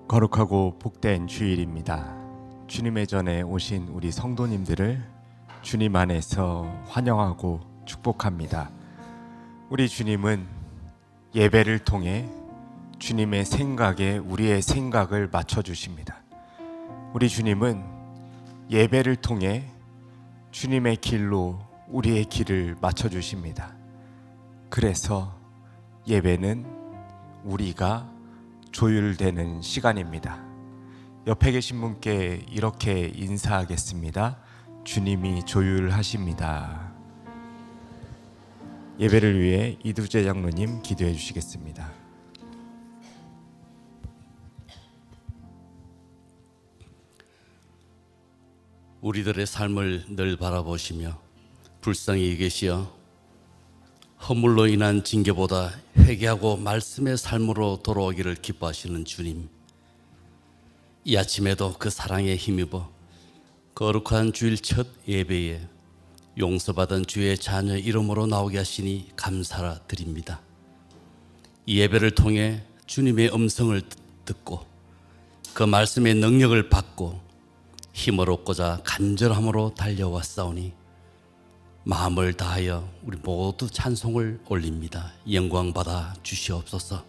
거룩하고 복된 주일입니다. 주님의 전에 오신 우리 성도님들을 주님 안에서 환영하고 축복합니다. 우리 주님은 예배를 통해 주님의 생각에 우리의 생각을 맞춰주십니다. 우리 주님은 예배를 통해 주님의 길로 우리의 길을 맞춰주십니다. 그래서 예배는 우리가 조율되는 시간입니다. 옆에 계신 분께 이렇게 인사하겠습니다. 주님이 조율하십니다. 예배를 위해 이두재 장로님 기도해 주시겠습니다. 우리들의 삶을 늘 바라보시며 불쌍히 계시어 허물로 인한 징계보다 회개하고 말씀의 삶으로 돌아오기를 기뻐하시는 주님, 이 아침에도 그 사랑에 힘입어 거룩한 주일 첫 예배에 용서받은 주의 자녀 이름으로 나오게 하시니 감사드립니다. 이 예배를 통해 주님의 음성을 듣고 그 말씀의 능력을 받고 힘을 얻고자 간절함으로 달려왔사오니 마음을 다하여 우리 모두 찬송을 올립니다. 영광 받아 주시옵소서.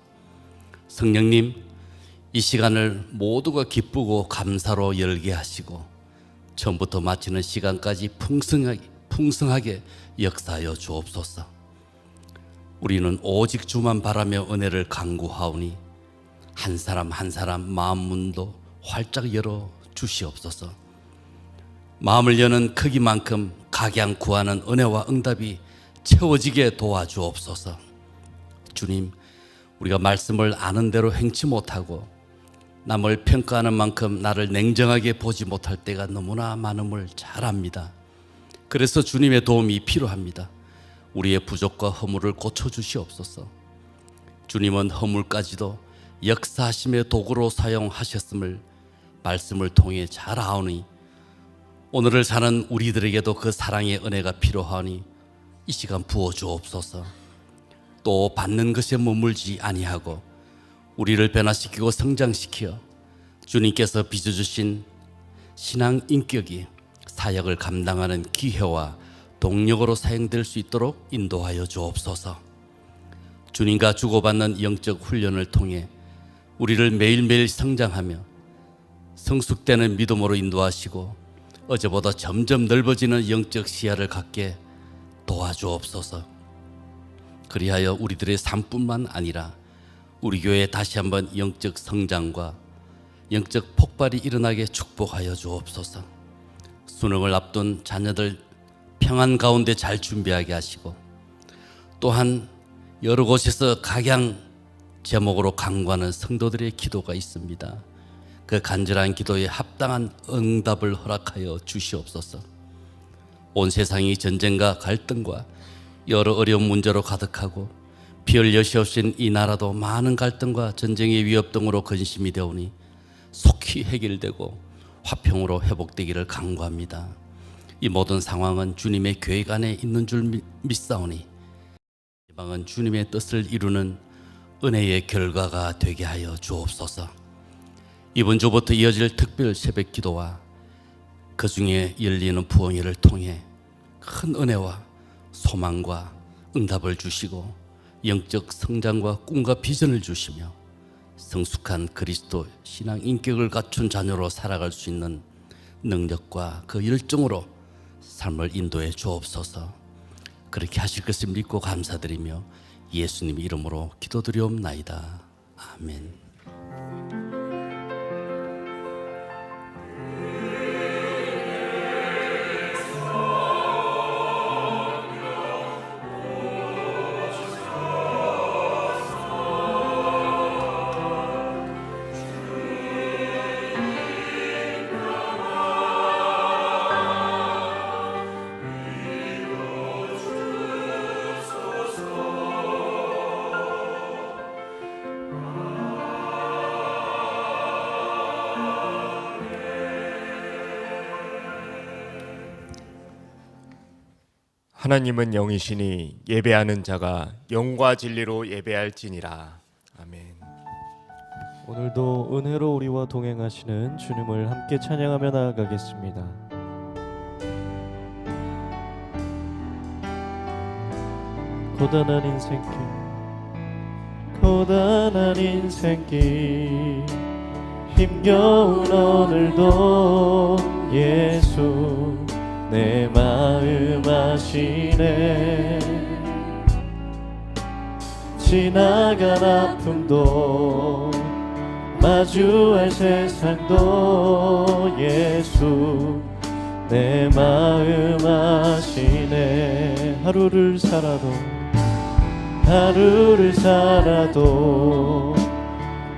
성령님, 이 시간을 모두가 기쁘고 감사로 열게 하시고 처음부터 마치는 시간까지 풍성하게 역사하여 주옵소서. 우리는 오직 주만 바라며 은혜를 간구하오니 한 사람 한 사람 마음 문도 활짝 열어 주시옵소서. 마음을 여는 크기만큼 각양 구하는 은혜와 응답이 채워지게 도와주옵소서. 주님, 우리가 말씀을 아는 대로 행치 못하고 남을 평가하는 만큼 나를 냉정하게 보지 못할 때가 너무나 많음을 잘 압니다. 그래서 주님의 도움이 필요합니다. 우리의 부족과 허물을 고쳐주시옵소서. 주님은 허물까지도 역사하심의 도구로 사용하셨음을 말씀을 통해 잘 아오니 오늘을 사는 우리들에게도 그 사랑의 은혜가 필요하니 이 시간 부어주옵소서. 또 받는 것에 머물지 아니하고 우리를 변화시키고 성장시켜 주님께서 빚어주신 신앙 인격이 사역을 감당하는 기회와 동력으로 사용될 수 있도록 인도하여 주옵소서. 주님과 주고받는 영적 훈련을 통해 우리를 매일매일 성장하며 성숙되는 믿음으로 인도하시고 어제보다 점점 넓어지는 영적 시야를 갖게 도와주옵소서. 그리하여 우리들의 삶뿐만 아니라 우리 교회에 다시 한번 영적 성장과 영적 폭발이 일어나게 축복하여 주옵소서. 수능을 앞둔 자녀들 평안 가운데 잘 준비하게 하시고 또한 여러 곳에서 각양 제목으로 간구하는 성도들의 기도가 있습니다. 그 간절한 기도에 합당한 응답을 허락하여 주시옵소서. 온 세상이 전쟁과 갈등과 여러 어려운 문제로 가득하고 별 여시 없인 이 나라도 많은 갈등과 전쟁의 위협 등으로 근심이 되오니 속히 해결되고 화평으로 회복되기를 간구합니다. 이 모든 상황은 주님의 계획 안에 있는 줄 믿사오니 이방은 주님의 뜻을 이루는 은혜의 결과가 되게 하여 주옵소서. 이번 주부터 이어질 특별 새벽 기도와 그 중에 열리는 부흥회를 통해 큰 은혜와 소망과 응답을 주시고 영적 성장과 꿈과 비전을 주시며 성숙한 그리스도 신앙 인격을 갖춘 자녀로 살아갈 수 있는 능력과 그 열정으로 삶을 인도해 주옵소서. 그렇게 하실 것을 믿고 감사드리며 예수님 이름으로 기도드리옵나이다. 아멘. 하나님은 영이시니 예배하는 자가 영과 진리로 예배할지니라. 아멘. 오늘도 은혜로 우리와 동행하시는 주님을 함께 찬양하며 나아가겠습니다. 고단한 인생길, 고단한 인생길, 힘겨운 오늘도 예수 내 마음 아시네. 지나간 아픔도 마주할 세상도 예수 내 마음 아시네. 하루를 살아도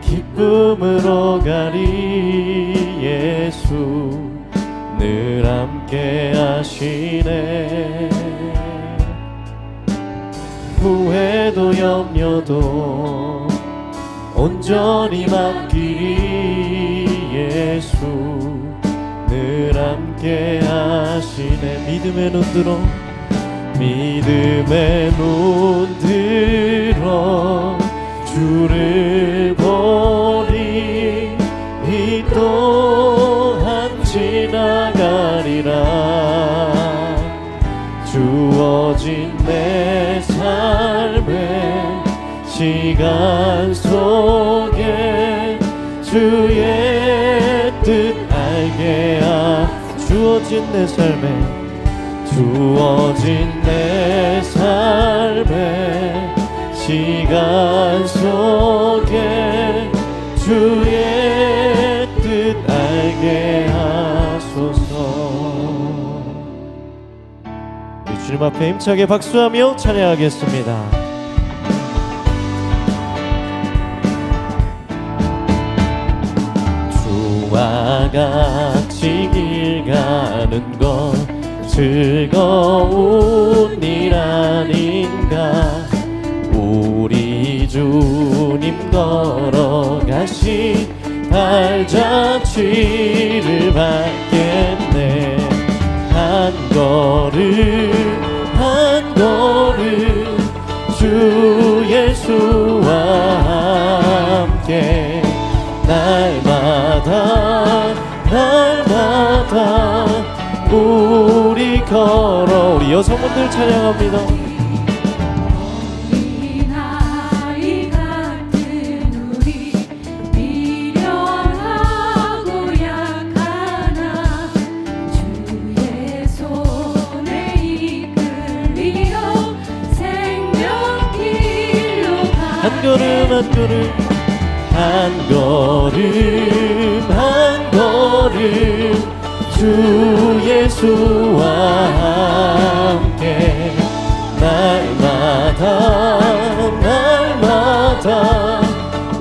기쁨으로 가리 예수 늘 함께 하시네. 후회도 염려도 온전히 맡기리 예수 늘 함께 하시네. 믿음의 눈 들어 주를 보리. 이 또한 지나가리라. 주어진 내 삶의 시간 속에 주의 뜻 알게 주어진 내 삶의 시간 속에 주의 뜻 알게 하소서. 주님 앞에 힘차게 박수하며 찬양하겠습니다. 주와 같이 길 가는 것 즐거운 일 아닌가. 우리 주님 걸어가신 발자취를 받겠네. 한 걸음 주 예수와 함께 날마다 우리 걸어. 우리 여성분들 찬양합니다. 어린아이 같은 우리 미련하고 약하나 주의 손에 이끌리어 생명길로 한 걸음 주 예수와 함께 날마다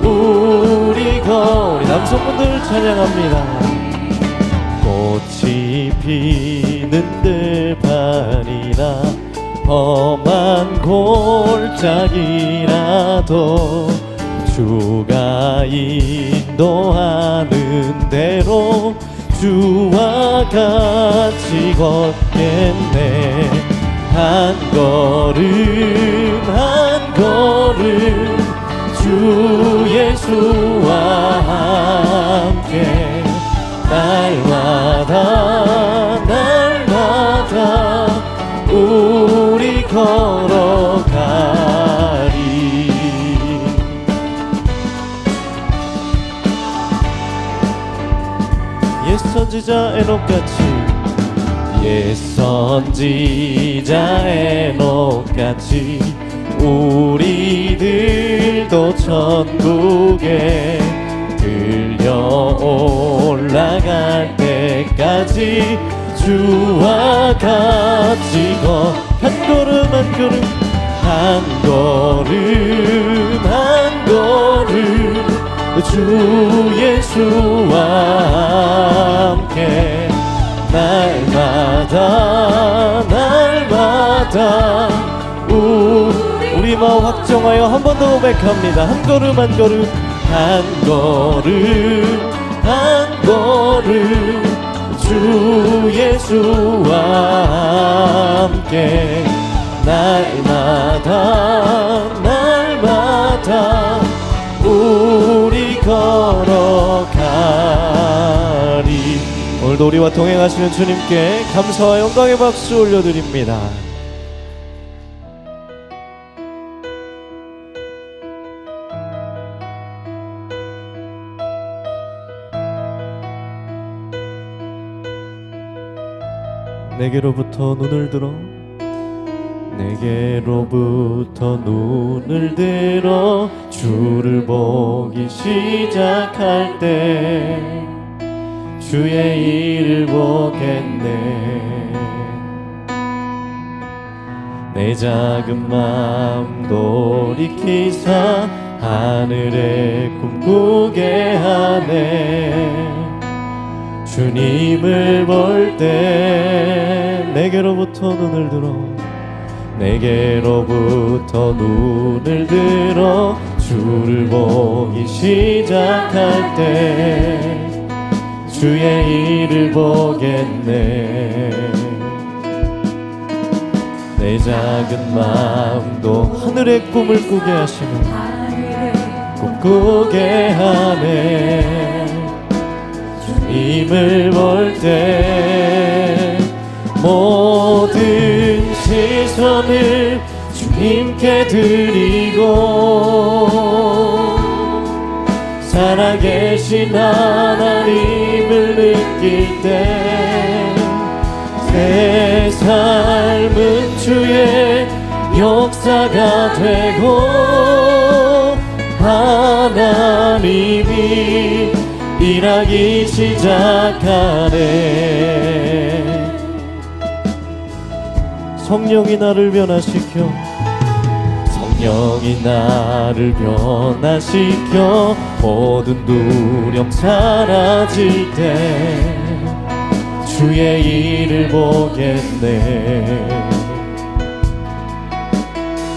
우리 남성분들 찬양합니다. 꽃이 피는 들판이나 험한 골짜기라도 주가 인도하는 대로 주와 같이 걷겠네. 한 걸음 주 예수와 함께 날마다 우리 걸어가리. 옛선지자 에녹같이 우리들도 천국에 들려 올라갈 때까지 주와 같이 한 걸음 주 예수와 함께 날마다 우리 마음 확정하여 한 번 더 고백합니다. 한 걸음 주 예수와 함께 날마다 우리 걸 오늘도 우리와 동행하시는 주님께 감사와 영광의 박수 올려드립니다. 내게로부터 눈을 들어 내게로부터 눈을 들어 주를 보기 시작할 때 주의 일을 보겠네. 내 작은 마음 돌이키사 하늘에 꿈꾸게 하네. 주님을 볼 때 내게로부터 눈을 들어 내게로부터 눈을 들어 주를 보기 시작할 때 주의 일을 보겠네. 내 작은 마음도 하늘의 꿈을 꾸게 하시며 꿈꾸게 하네. 주님을 볼 때 모든 시선을 주님께 드리고 살아계신 하나님을 느낄 때 새 삶은 주의 역사가 되고 하나님이 일하기 시작하네. 성령이 나를 변화시켜 성령이 나를 변화시켜 모든 두려움 사라질 때 주의 일을 보겠네.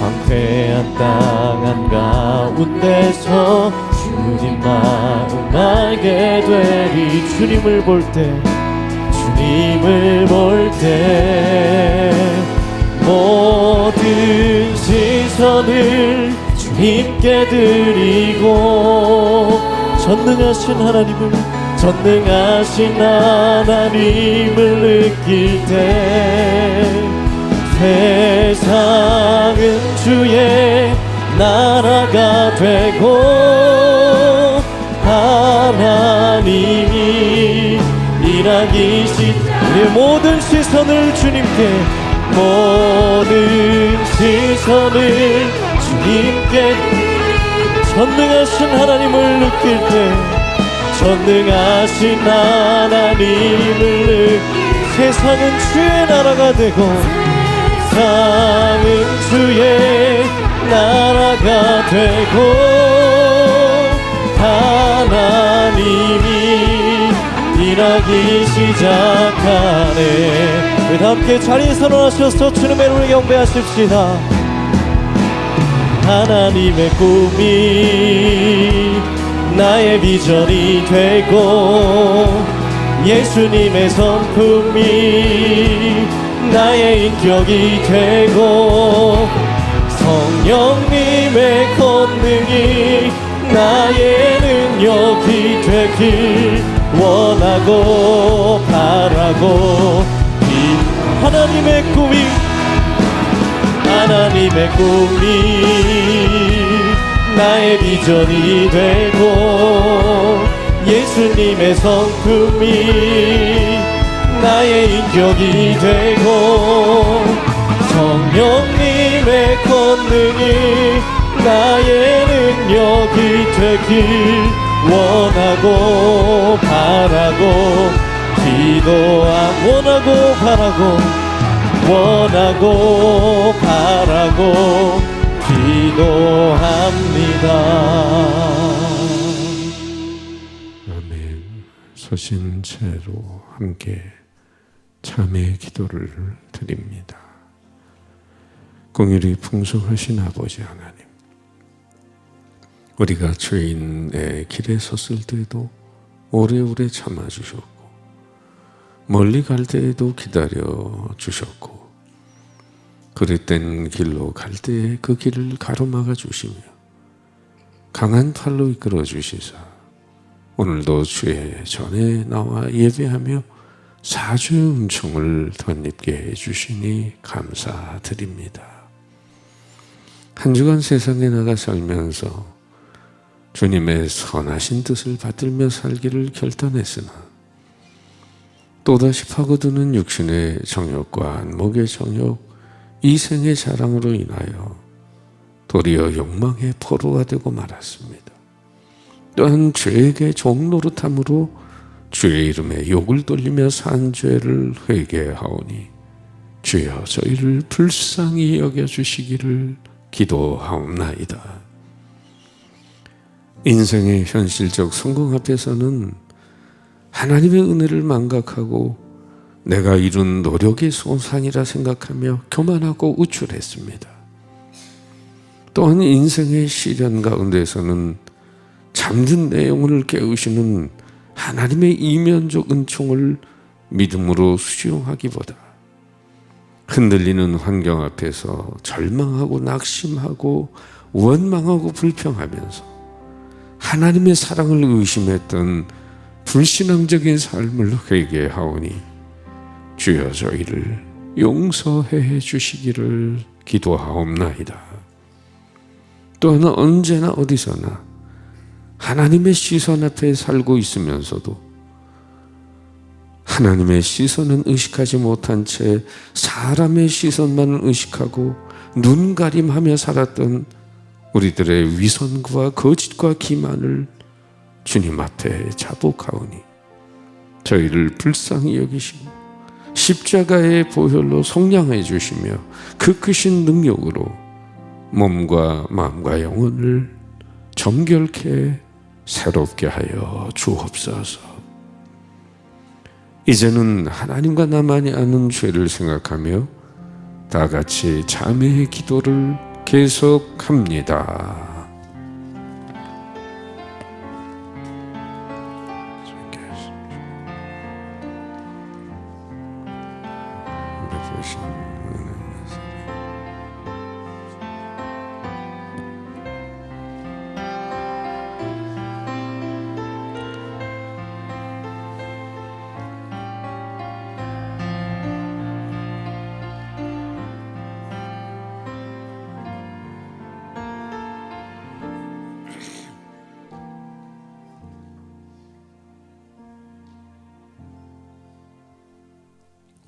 황폐한 땅 한가운데서 주님 마음 알게 되리. 주님을 볼 때 주님을 볼 때 모든 시선을 주님께 드리고 전능하신 하나님을 느낄 때 세상은 주의 나라가 되고 하나님이 일하기 우리의 모든 시선을 주님께 전능하신 하나님을 느낄 때 전능하신 하나님을 세상은 주의 나라가 되고 세상은 주의 나라가 되고 하나님이 일하기 시작하네. 우리 다 함께 자리에 선언하셔서 주님의 이름을 경배하십시다. 하나님의 꿈이 나의 비전이 되고 예수님의 성품이 나의 인격이 되고 성령님의 권능이 나의 능력이 되길 원하고 바라고 하나님의 꿈이 나의 비전이 되고 예수님의 성품이 나의 인격이 되고 성령님의 권능이 나의 능력이 되길 원하고 바라고 기도합니다. 아멘. 서신 채로 함께 참회의 기도를 드립니다. 공일이 풍성하신 아버지 하나님, 우리가 죄인의 길에 섰을 때에도 오래오래 참아주셨고 멀리 갈 때에도 기다려 주셨고 그릇된 길로 갈 때에 그 길을 가로막아 주시며 강한 팔로 이끌어 주시사 오늘도 주의 전에 나와 예배하며 사주의 은총을 덧입게 해주시니 감사드립니다. 한 주간 세상에 나가 살면서 주님의 선하신 뜻을 받들며 살기를 결단했으나 또다시 파고드는 육신의 정욕과 안목의 정욕, 이생의 자랑으로 인하여 도리어 욕망의 포로가 되고 말았습니다. 또한 죄에게 종노릇함으로 주의 이름에 욕을 돌리며 산 죄를 회개하오니 주여 저희를 불쌍히 여겨주시기를 기도하옵나이다. 인생의 현실적 성공 앞에서는 하나님의 은혜를 망각하고 내가 이룬 노력의 손상이라 생각하며 교만하고 우쭐했습니다. 또한 인생의 시련 가운데서는 잠든 내 영혼을 깨우시는 하나님의 이면적 은총을 믿음으로 수용하기보다 흔들리는 환경 앞에서 절망하고 낙심하고 원망하고 불평하면서 하나님의 사랑을 의심했던 불신앙적인 삶을 회개하오니 주여 저희를 용서해 주시기를 기도하옵나이다. 또한 언제나 어디서나 하나님의 시선 앞에 살고 있으면서도 하나님의 시선은 의식하지 못한 채 사람의 시선만을 의식하고 눈가림하며 살았던 우리들의 위선과 거짓과 기만을 주님 앞에 자복하오니 저희를 불쌍히 여기시고 십자가의 보혈로 속량해 주시며 그 크신 능력으로 몸과 마음과 영혼을 정결케 새롭게 하여 주옵소서. 이제는 하나님과 나만이 아는 죄를 생각하며 다 같이 자매의 기도를 계속합니다.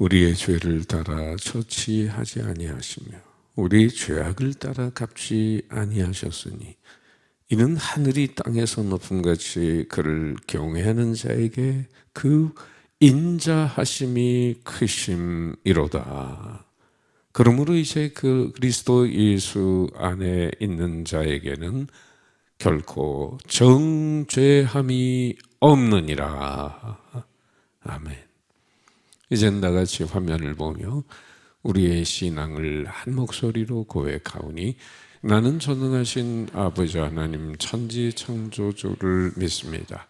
우리의 죄를 따라 처치하지 아니하시며 우리 죄악을 따라 갚지 아니하셨으니 이는 하늘이 땅에서 높음같이 그를 경외하는 자에게 그 인자하심이 크심이로다. 그러므로 이제 그 그리스도 예수 안에 있는 자에게는 결코 정죄함이 없느니라. 아멘. 이젠 다같이 화면을 보며 우리의 신앙을 한 목소리로 고백하오니 나는 전능하신 아버지 하나님 천지 창조주를 믿습니다.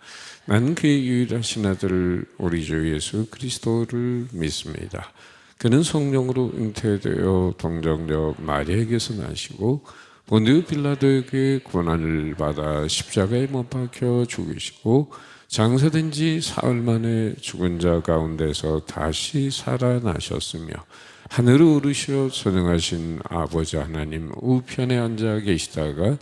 나는 그의 유일하신 아들 우리 주 예수 그리스도를 믿습니다. 그는 성령으로 잉태되어 동정녀 마리아에게서 나시고 본디오 빌라도에게 고난을 받아 십자가에 못 박혀 죽으시고 장사된 지 사흘 만에 죽은 자 가운데서 다시 살아나셨으며 하늘을 오르시어 전능하신 아버지 하나님 우편에 앉아 계시다가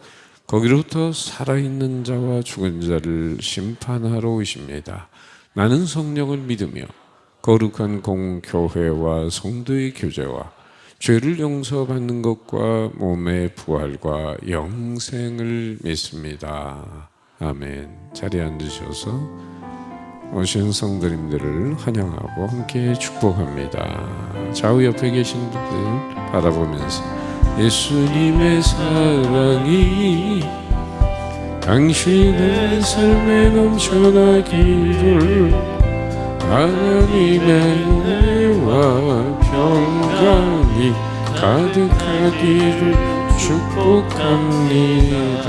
거기로부터 살아있는 자와 죽은 자를 심판하러 오십니다. 나는 성령을 믿으며 거룩한 공교회와 성도의 교제와 죄를 용서받는 것과 몸의 부활과 영생을 믿습니다. 아멘. 자리에 앉으셔서 오신 성도님들을 환영하고 함께 축복합니다. 좌우 옆에 계신 분들 바라보면서 예수님의 사랑이 당신의 삶에 넘쳐나기를 하나님의 은혜와 평강이 가득하기를 축복합니다.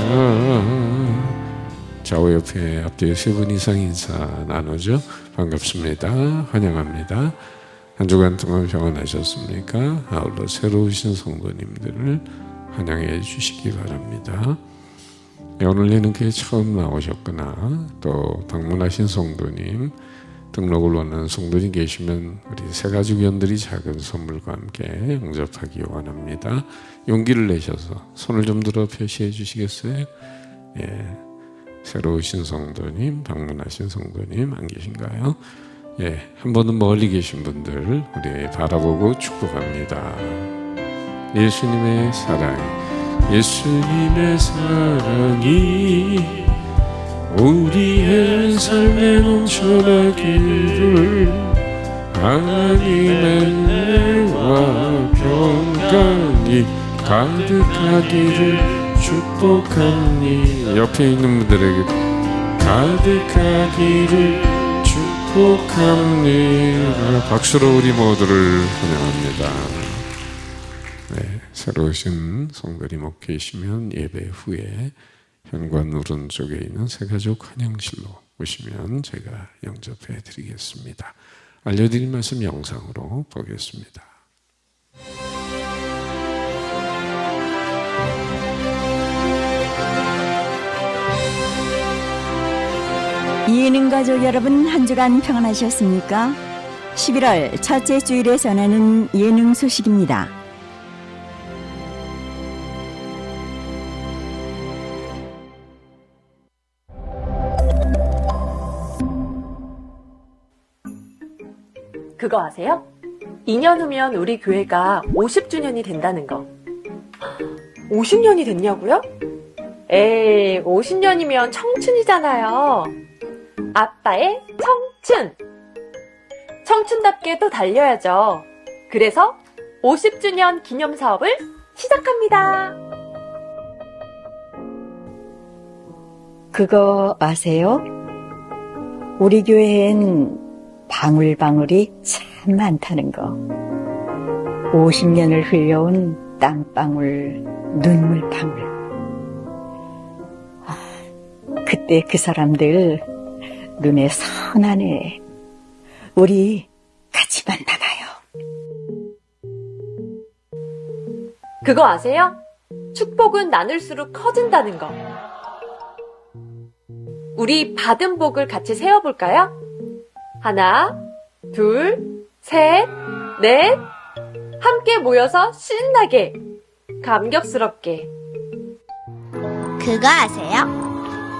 좌우 옆에 앞뒤에 3분 이상 인사 나누죠. 반갑습니다. 환영합니다. 한 주간 동안 평안하셨습니까? 아울러 새로 오신 성도님들을 환영해 주시기 바랍니다. 오늘 예능교회 처음 나오셨거나 또 방문하신 성도님 등록을 원하는 성도님 계시면 우리 새가족위원들이 작은 선물과 함께 영접하기 원합니다. 용기를 내셔서 손을 좀 들어 표시해 주시겠어요? 예, 새로 오신 성도님, 방문하신 성도님 안 계신가요? 예, 한 번은 멀리 계신 분들 우리 바라보고 축복합니다. 예수님의 사랑, 예수님의 사랑이 우리의 삶에 넘쳐나기를, 하나님의 은혜와 평강이 가득하기를 축복합니다. 옆에 있는 분들에게 가득하기를 축복합니다. 박수로 우리 모두를 환영합니다. 네, 새로 오신 성도님 목 계시면 예배 후에 현관 오른쪽에 있는 새가족 환영실로 오시면 제가 영접해 드리겠습니다. 알려드린 말씀 영상으로 보겠습니다. 예능 가족 여러분, 한 주간 평안하셨습니까? 11월 첫째 주일에 전하는 예능 소식입니다. 그거 아세요? 2년 후면 우리 교회가 50주년이 된다는 거. 50년이 됐냐고요? 에이, 50년이면 청춘이잖아요. 아빠의 청춘! 청춘답게 또 달려야죠. 그래서 50주년 기념 사업을 시작합니다. 그거 아세요? 우리 교회엔 방울방울이 참 많다는 거. 50년을 흘려온 땀방울, 눈물방울. 그때 그 사람들 눈에 선하네. 우리 같이 만나봐요. 그거 아세요? 축복은 나눌수록 커진다는 거. 우리 받은 복을 같이 세어볼까요? 하나, 둘, 셋, 넷. 함께 모여서 신나게, 감격스럽게. 그거 아세요?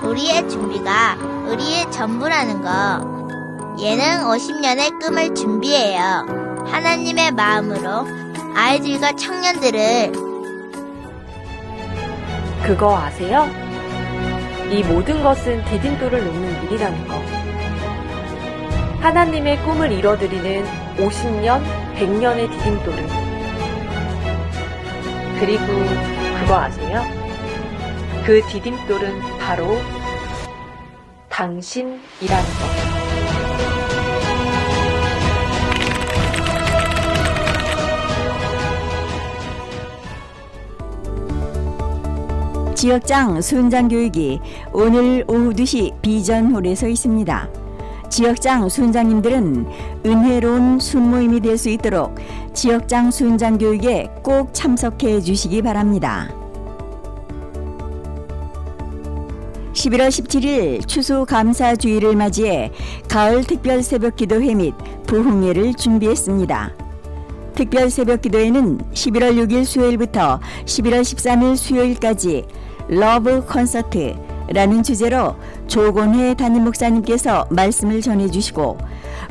우리의 준비가 우리의 전부라는 거. 예능 50년의 꿈을 준비해요. 하나님의 마음으로 아이들과 청년들을. 그거 아세요? 이 모든 것은 디딤돌을 놓는 일이라는 거. 하나님의 꿈을 이뤄드리는 50년, 100년의 디딤돌을. 그리고 그거 아세요? 그 디딤돌은 바로 당신이라는 거. 지역장 순장교육이 오늘 오후 2시 비전홀에 서 있습니다. 지역장 순장님들은 은혜로운 순모임이 될 수 있도록 지역장 순장교육에 꼭 참석해 주시기 바랍니다. 11월 17일 추수감사주의를 맞이해 가을 특별 새벽기도회 및 부흥회를 준비했습니다. 특별 새벽기도회는 11월 6일 수요일부터 11월 13일 수요일까지 러브 콘서트라는 주제로 조곤회 담임 목사님께서 말씀을 전해주시고,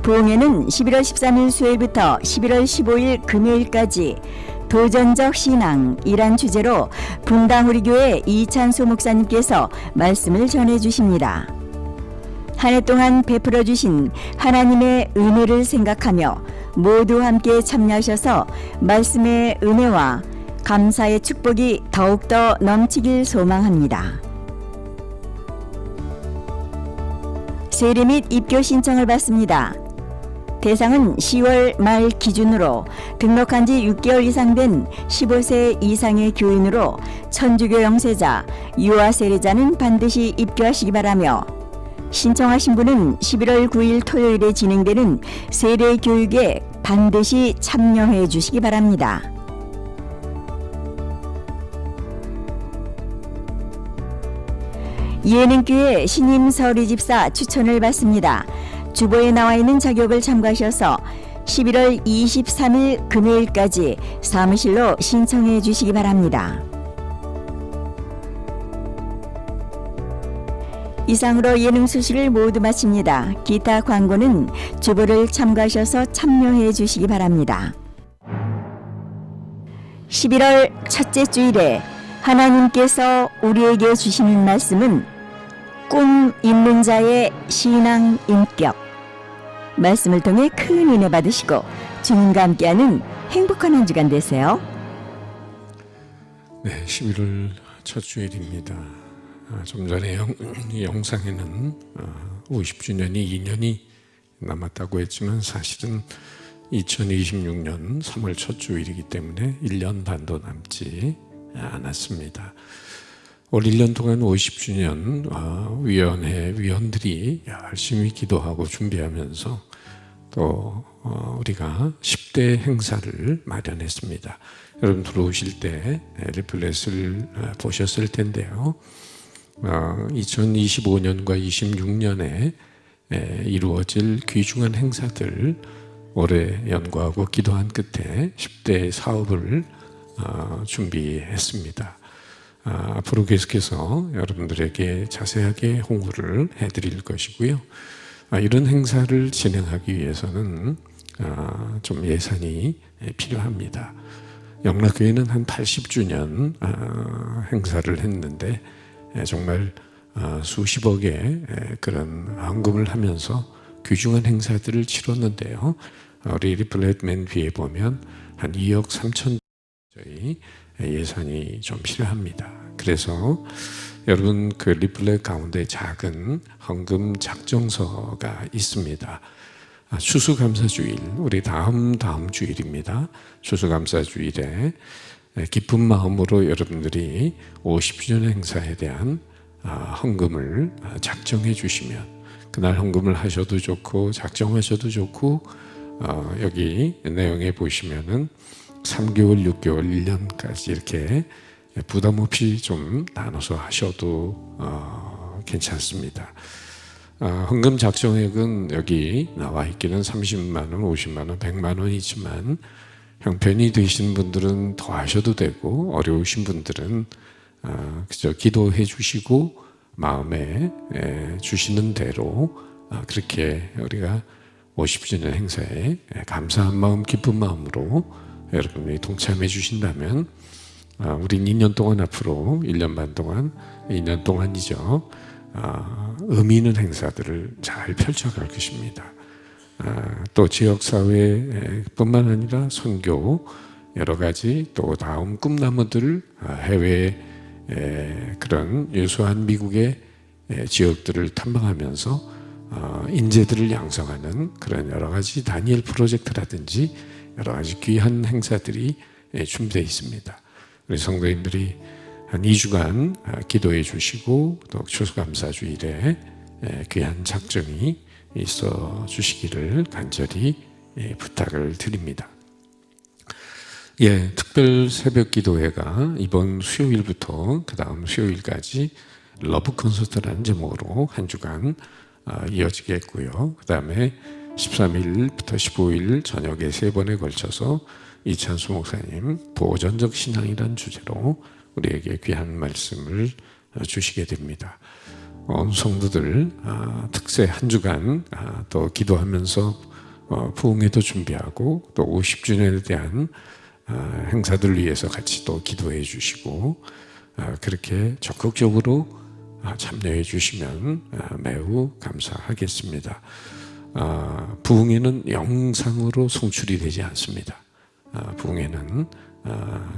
부흥회는 11월 13일 수요일부터 11월 15일 금요일까지 도전적 신앙이란 주제로 분당 우리교회 이찬수 목사님께서 말씀을 전해주십니다. 한 해 동안 베풀어 주신 하나님의 은혜를 생각하며 모두 함께 참여하셔서 말씀의 은혜와 감사의 축복이 더욱더 넘치길 소망합니다. 세례 및 입교 신청을 받습니다. 대상은 10월 말 기준으로 등록한 지 6개월 이상 된 15세 이상의 교인으로 천주교 영세자, 유아 세례자는 반드시 입교하시기 바라며, 신청하신 분은 11월 9일 토요일에 진행되는 세례 교육에 반드시 참여해 주시기 바랍니다. 예능교회 신임 서리 집사 추천을 받습니다. 주보에 나와 있는 작업을 참고하셔서 11월 23일 금요일까지 사무실로 신청해 주시기 바랍니다. 이상으로 예능 소식을 모두 마칩니다. 기타 광고는 주보를 참고하셔서 참여해 주시기 바랍니다. 11월 첫째 주일에 하나님께서 우리에게 주시는 말씀은 꿈 있는 자의 신앙 인격. 말씀을 통해 큰 은혜 받으시고 주님과 함께하는 행복한 한 주간 되세요. 네, 11월 첫 주일입니다. 좀 전에 영상에는 50주년이 2년이 남았다고 했지만 사실은 2026년 3월 첫 주일이기 때문에 1년 반도 남지 않았습니다. 올 1년 동안 50주년 위원회 위원들이 열심히 기도하고 준비하면서 또 우리가 10대 행사를 마련했습니다. 여러분 들어오실 때 리플렛을 보셨을 텐데요. 2025년과 26년에 이루어질 귀중한 행사들 올해 연구하고 기도한 끝에 10대 사업을 준비했습니다. 앞으로 계속해서 여러분들에게 자세하게 홍보를 해드릴 것이고요. 이런 행사를 진행하기 위해서는 좀 예산이 필요합니다. 영락교회는 한 80주년 행사를 했는데 정말 수십억의 그런 헌금을 하면서 귀중한 행사들을 치렀는데요. 우리 리플렛 맨 뒤에 보면 한 2억 3천 저희 예산이 좀 필요합니다. 그래서 여러분 그 리플렛 가운데 작은 헌금 작정서가 있습니다. 추수감사주일, 우리 다음 주일입니다. 추수감사주일에 기쁜 마음으로 여러분들이 50주년 행사에 대한 헌금을 작정해 주시면 그날 헌금을 하셔도 좋고 작정하셔도 좋고 여기 내용에 보시면은 3개월, 6개월, 1년까지 이렇게 부담 없이 좀 나눠서 하셔도 괜찮습니다. 헌금 작정액은 여기 나와 있기는 30만 원, 50만 원, 100만 원이지만 형편이 되신 분들은 더 하셔도 되고 어려우신 분들은 그저 기도해 주시고 마음에 주시는 대로 그렇게 우리가 50주년 행사에 감사한 마음, 기쁜 마음으로 여러분이 동참해 주신다면 우린 2년 동안 앞으로 1년 반 동안 2년 동안이죠. 의미 있는 행사들을 잘 펼쳐갈 것입니다. 또 지역사회뿐만 아니라 선교 여러 가지 또 다음 꿈나무들 해외 그런 유수한 미국의 지역들을 탐방하면서 인재들을 양성하는 그런 여러 가지 다니엘 프로젝트라든지 여러 가지 귀한 행사들이 준비되어 있습니다. 우리 성도님들이 한 2주간 기도해 주시고 또 추수감사주일에 귀한 작정이 있어 주시기를 간절히 부탁을 드립니다. 특별 새벽 기도회가 이번 수요일부터 그 다음 수요일까지 러브 콘서트라는 제목으로 한 주간 이어지겠고요. 그 다음에 13일부터 15일 저녁에 3번에 걸쳐서 이찬수 목사님 보전적 신앙이라는 주제로 우리에게 귀한 말씀을 주시게 됩니다. 온 성도들 특세 한 주간 또 기도하면서 부흥회도 준비하고 또 50주년에 대한 행사들을 위해서 같이 또 기도해 주시고 그렇게 적극적으로 참여해 주시면 매우 감사하겠습니다. 부흥회는 영상으로 송출이 되지 않습니다. 부흥회는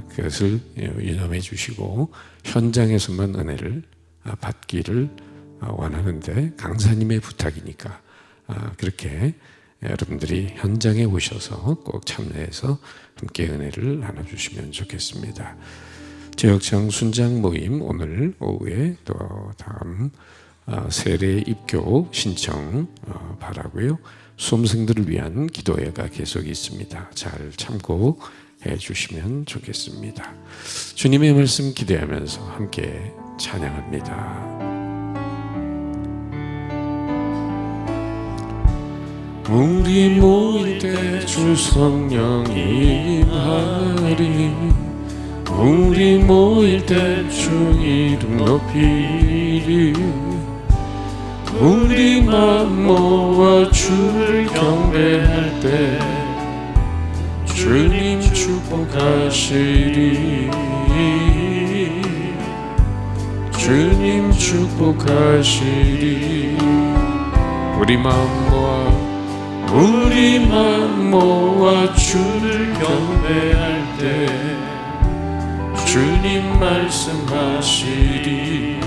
그것을 유념해 주시고 현장에서만 은혜를 받기를 원하는데 강사님의 부탁이니까 그렇게 여러분들이 현장에 오셔서 꼭 참여해서 함께 은혜를 나눠주시면 좋겠습니다. 지역청 순장 모임 오늘 오후에 또 다음 세례 입교 신청 바라고요. 수험생들을 위한 기도회가 계속 있습니다. 잘 참고해 주시면 좋겠습니다. 주님의 말씀 기대하면서 함께 찬양합니다. 우리 모일 때 주 성령 임하리. 우리 모일 때 주 이름 높이리. 우리 마음 모아 주를 경배할 때 주님 축복하시리. 주님 축복하시리. 우리 마음 모아 주를 경배할 때 주님 말씀하시리.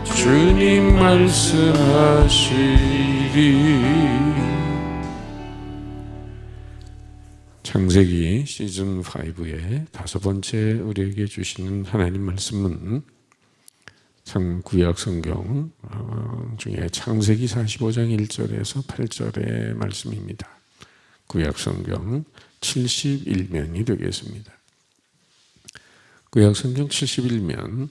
주님 말씀하시리. 창세기 시즌 5의 5번째 우리에게 주시는 하나님 말씀은 구약 성경 중에 창세기 45장 1절에서 8절의 말씀입니다. 구약 성경 71면이 되겠습니다. 구약 성경 71면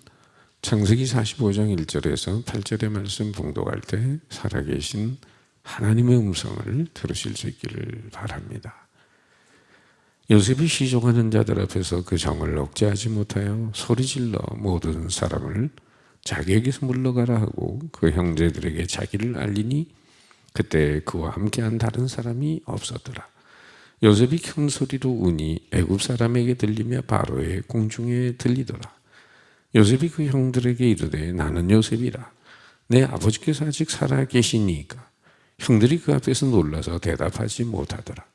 창세기 45장 1절에서 8절의 말씀 봉독할 때 살아계신 하나님의 음성을 들으실 수 있기를 바랍니다. 요셉이 시종하는 자들 앞에서 그 정을 억제하지 못하여 소리질러 모든 사람을 자기에게서 물러가라 하고 그 형제들에게 자기를 알리니 그때 그와 함께한 다른 사람이 없었더라. 요셉이 큰 소리로 우니 애굽 사람에게 들리며 바로의 공중에 들리더라. 요셉이 그 형들에게 이르되 나는 요셉이라. 내 아버지께서 아직 살아 계시니까. 형들이 그 앞에서 놀라서 대답하지 못하더라.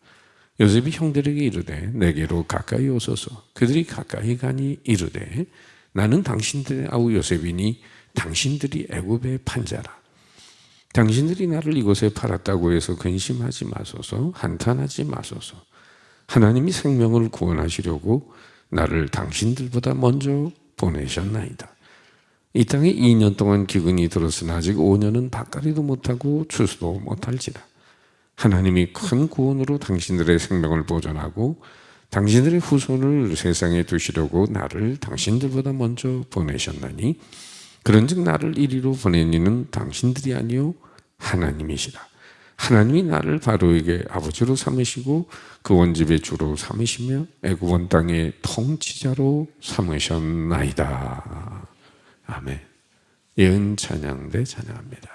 요셉이 형들에게 이르되 내게로 가까이 오소서. 그들이 가까이 가니 이르되 나는 당신들의 아우 요셉이니 당신들이 애굽의 판자라. 당신들이 나를 이곳에 팔았다고 해서 근심하지 마소서. 한탄하지 마소서. 하나님이 생명을 구원하시려고 나를 당신들보다 먼저 보내셨나이다. 이 땅에 2년 동안 기근이 들었으나 아직 5년은 밭갈이도 못하고 추수도 못할지라. 하나님이 큰 구원으로 당신들의 생명을 보존하고 당신들의 후손을 세상에 두시려고 나를 당신들보다 먼저 보내셨나니 그런즉 나를 이리로 보낸 이는 당신들이 아니요 하나님이시라. 하나님이 나를 바로에게 아버지로 삼으시고 그 원집의 주로 삼으시며 애굽 온 땅의 통치자로 삼으셨나이다. 아멘. 예은 찬양대 찬양합니다.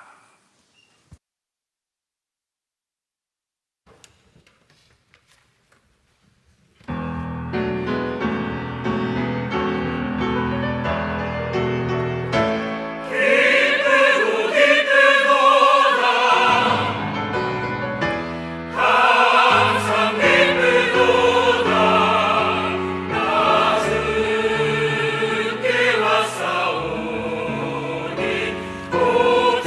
오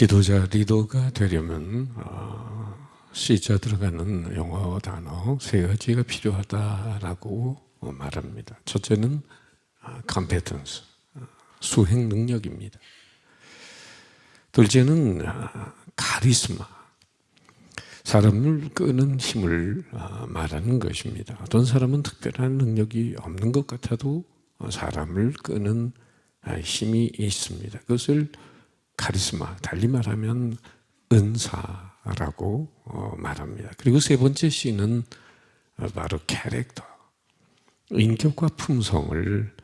지도자 리더가 되려면 C자 들어가는 영어 단어 세 가지가 필요하다라고 말합니다. 첫째는 competence, 수행 능력입니다. 둘째는 카리스마, 사람을 끄는 힘을 말하는 것입니다. 어떤 사람은 특별한 능력이 없는 것 같아도 사람을 끄는 힘이 있습니다. 그것을 카리스마, 달리 말하면 은사라고 말합니다. 그리고 세 번째 C는 바로 캐릭터, 인격과 품성을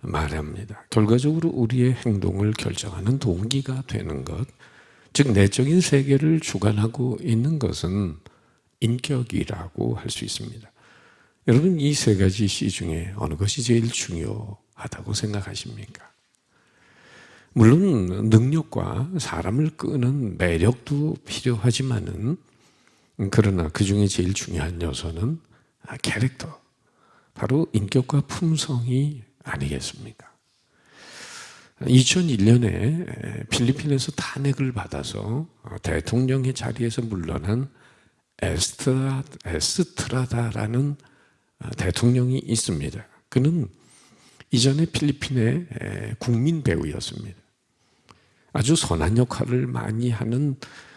말합니다. 결과적으로 우리의 행동을 결정하는 동기가 되는 것, 즉 내적인 세계를 주관하고 있는 것은 인격이라고 할 수 있습니다. 여러분, 이 세 가지 C 중에 어느 것이 제일 중요하다고 생각하십니까? 물론 능력과 사람을 끄는 매력도 필요하지만은, 그러나 그 중에 제일 중요한 요소는 캐릭터, 바로 인격과 품성이 아니겠습니까? 2001년에 필리핀에서 탄핵을 받아서 대통령의 자리에서 물러난 에스트라다라는 대통령이 있습니다. 그는 이전에 필리핀의 국민 배우였습니다. 아주 선한 역할을 많이 하는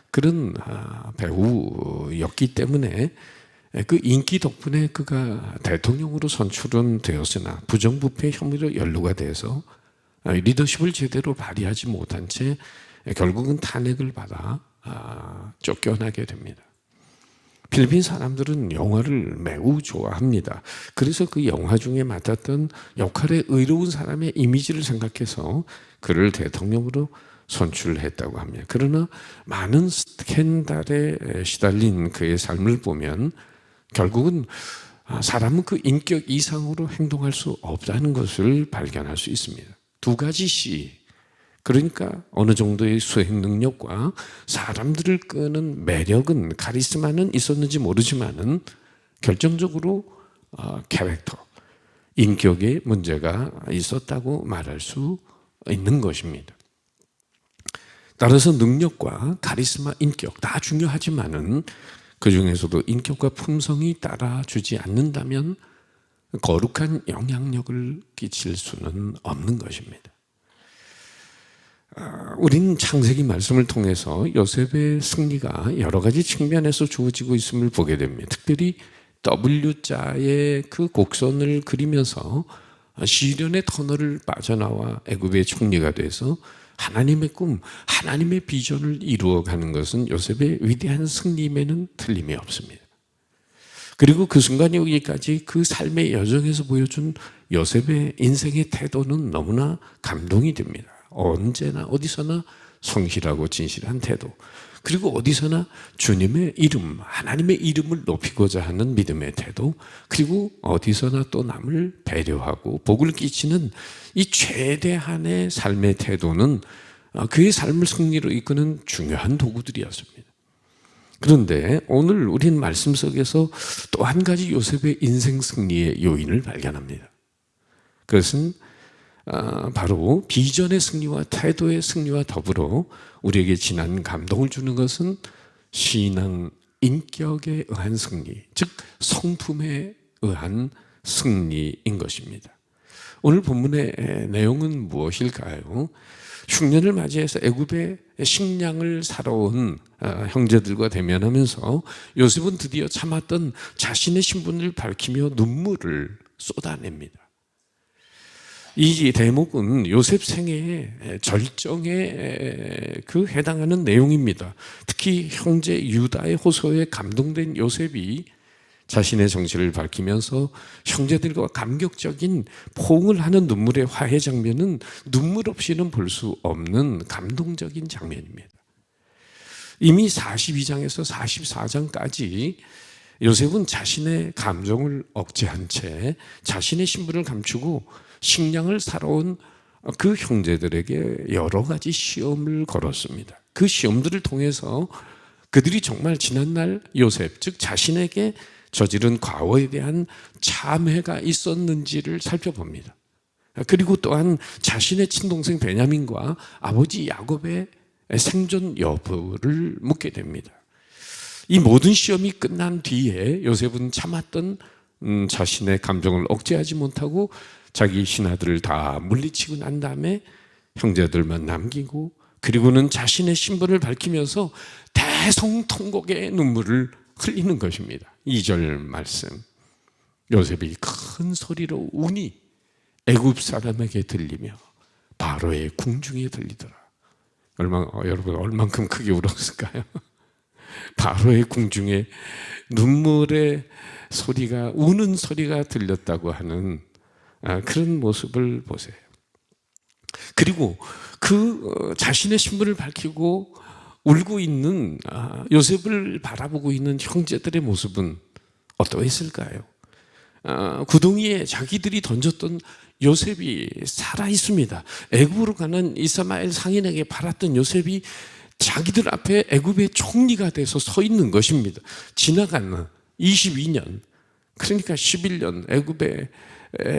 그런 배우였기 때문에 그 인기 덕분에 그가 대통령으로 선출은 되었으나 부정부패 혐의로 연루가 돼서 리더십을 제대로 발휘하지 못한 채 결국은 탄핵을 받아 쫓겨나게 됩니다. 필리핀 사람들은 영화를 매우 좋아합니다. 그래서 그 영화 중에 맡았던 역할에 의로운 사람의 이미지를 생각해서 그를 대통령으로 선출했다고 합니다. 그러나 많은 스캔들에 시달린 그의 삶을 보면 결국은 사람은 그 인격 이상으로 행동할 수 없다는 것을 발견할 수 있습니다. 두 가지 C, 그러니까 어느 정도의 수행 능력과 사람들을 끄는 매력은, 카리스마는 있었는지 모르지만은 결정적으로 캐릭터, 인격에 문제가 있었다고 말할 수 있는 것입니다. 따라서 능력과 카리스마, 인격 다 중요하지만은 그 중에서도 인격과 품성이 따라주지 않는다면 거룩한 영향력을 끼칠 수는 없는 것입니다. 우리는 창세기 말씀을 통해서 요셉의 승리가 여러 가지 측면에서 주어지고 있음을 보게 됩니다. 특별히 W자의 그 곡선을 그리면서 시련의 터널을 빠져나와 애굽의 총리가 돼서 하나님의 꿈, 하나님의 비전을 이루어가는 것은 요셉의 위대한 승리임에는 틀림이 없습니다. 그리고 그 순간에 오기까지 그 삶의 여정에서 보여준 요셉의 인생의 태도는 너무나 감동이 됩니다. 언제나 어디서나 성실하고 진실한 태도, 그리고 어디서나 주님의 이름, 하나님의 이름을 높이고자 하는 믿음의 태도, 그리고 어디서나 또 남을 배려하고 복을 끼치는 이 최대한의 삶의 태도는 그의 삶을 승리로 이끄는 중요한 도구들이었습니다. 그런데 오늘 우리는 말씀 속에서 또 한 가지 요셉의 인생 승리의 요인을 발견합니다. 그것은 바로 비전의 승리와 태도의 승리와 더불어 우리에게 진한 감동을 주는 것은 신앙, 인격에 의한 승리, 즉 성품에 의한 승리인 것입니다. 오늘 본문의 내용은 무엇일까요? 흉년을 맞이해서 애굽의 식량을 사러 온 형제들과 대면하면서 요셉은 드디어 참았던 자신의 신분을 밝히며 눈물을 쏟아냅니다. 이 대목은 요셉 생애의 절정에 해당하는 내용입니다. 특히 형제 유다의 호소에 감동된 요셉이 자신의 정체를 밝히면서 형제들과 감격적인 포옹을 하는 눈물의 화해 장면은 눈물 없이는 볼 수 없는 감동적인 장면입니다. 이미 42장에서 44장까지 요셉은 자신의 감정을 억제한 채 자신의 신분을 감추고 식량을 사러 온 그 형제들에게 여러 가지 시험을 걸었습니다. 그 시험들을 통해서 그들이 정말 지난날 요셉, 즉 자신에게 저지른 과거에 대한 참회가 있었는지를 살펴봅니다. 그리고 또한 자신의 친동생 베냐민과 아버지 야곱의 생존 여부를 묻게 됩니다. 이 모든 시험이 끝난 뒤에 요셉은 참았던 자신의 감정을 억제하지 못하고 자기 신하들을 다 물리치고 난 다음에 형제들만 남기고 그리고는 자신의 신분을 밝히면서 대성통곡의 눈물을 흘리는 것입니다. 2절 말씀. 요셉이 큰 소리로 우니 애굽 사람에게 들리며 바로의 궁중에 들리더라. 여러분 얼만큼 크게 울었을까요? 바로의 궁중에 눈물의 소리가, 우는 소리가 들렸다고 하는 그런 모습을 보세요. 그리고 그 자신의 신분을 밝히고 울고 있는 요셉을 바라보고 있는 형제들의 모습은 어떠했을까요? 구덩이에 자기들이 던졌던 요셉이 살아 있습니다. 애굽으로 가는 이스마엘 상인에게 팔았던 요셉이 자기들 앞에 애굽의 총리가 돼서 서 있는 것입니다. 지나가는 22년, 그러니까 11년 애굽에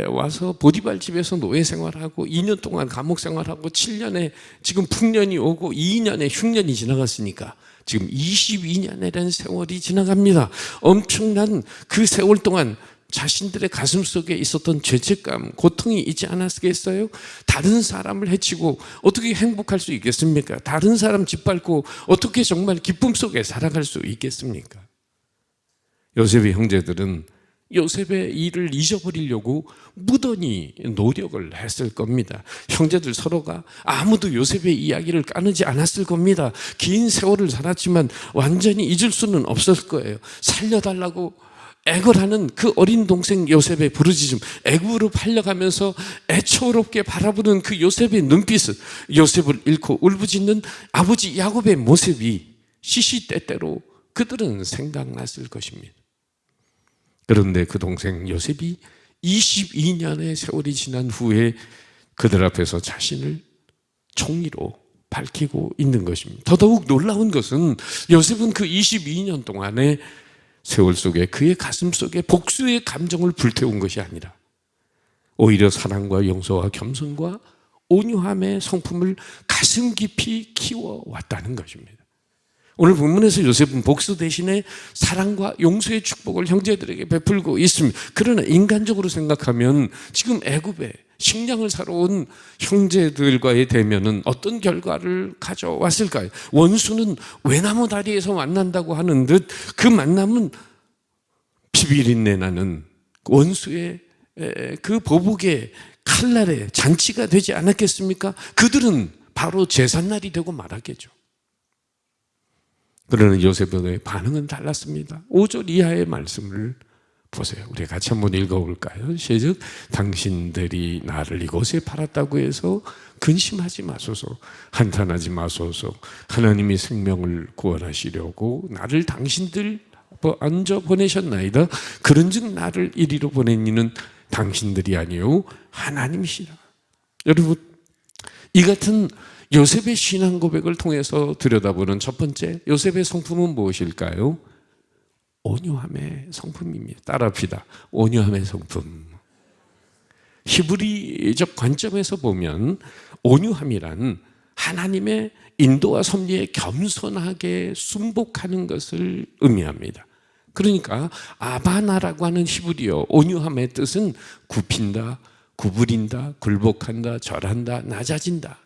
와서 보디발 집에서 노예 생활하고 2년 동안 감옥 생활하고 7년에 지금 풍년이 오고 2년에 흉년이 지나갔으니까 지금 22년이라는 세월이 지나갑니다. 엄청난 그 세월 동안 자신들의 가슴 속에 있었던 죄책감, 고통이 있지 않았겠어요? 다른 사람을 해치고 어떻게 행복할 수 있겠습니까? 다른 사람 짓밟고 어떻게 정말 기쁨 속에 살아갈 수 있겠습니까? 요셉의 형제들은 요셉의 일을 잊어버리려고 무던히 노력을 했을 겁니다. 형제들 서로가 아무도 요셉의 이야기를 까누지 않았을 겁니다. 긴 세월을 살았지만 완전히 잊을 수는 없었을 거예요. 살려달라고 애걸하는 그 어린 동생 요셉의 부르짖음, 애굽으로 팔려가면서 애처롭게 바라보는 그 요셉의 눈빛은, 요셉을 잃고 울부짖는 아버지 야곱의 모습이 시시때때로 그들은 생각났을 것입니다. 그런데 그 동생 요셉이 22년의 세월이 지난 후에 그들 앞에서 자신을 총리로 밝히고 있는 것입니다. 더더욱 놀라운 것은 요셉은 그 22년 동안에 세월 속에 그의 가슴 속에 복수의 감정을 불태운 것이 아니라 오히려 사랑과 용서와 겸손과 온유함의 성품을 가슴 깊이 키워왔다는 것입니다. 오늘 본문에서 요셉은 복수 대신에 사랑과 용서의 축복을 형제들에게 베풀고 있습니다. 그러나 인간적으로 생각하면 지금 애굽에 식량을 사러 온 형제들과의 대면은 어떤 결과를 가져왔을까요? 원수는 외나무 다리에서 만난다고 하는 듯 그 만남은 비비린내 나는 원수의 그 보복의 칼날의 잔치가 되지 않았겠습니까? 그들은 바로 제삿날이 되고 말았겠죠. 그러나 요셉의 반응은 달랐습니다. 5절 이하의 말씀을 보세요. 우리 같이 한번 읽어볼까요? 시작. 당신들이 나를 이곳에 팔았다고 해서 근심하지 마소서, 한탄하지 마소서. 하나님이 생명을 구원하시려고 나를 당신들 앉아 보내셨나이다. 그런즉 나를 이리로 보낸 이는 당신들이 아니요 하나님이시라. 여러분, 이 같은 요셉의 신앙 고백을 통해서 들여다보는 첫 번째 요셉의 성품은 무엇일까요? 온유함의 성품입니다. 따라합시다. 온유함의 성품. 히브리적 관점에서 보면 온유함이란 하나님의 인도와 섭리에 겸손하게 순복하는 것을 의미합니다. 그러니까 아바나라고 하는 히브리어 온유함의 뜻은 굽힌다, 구부린다, 굴복한다, 절한다, 낮아진다,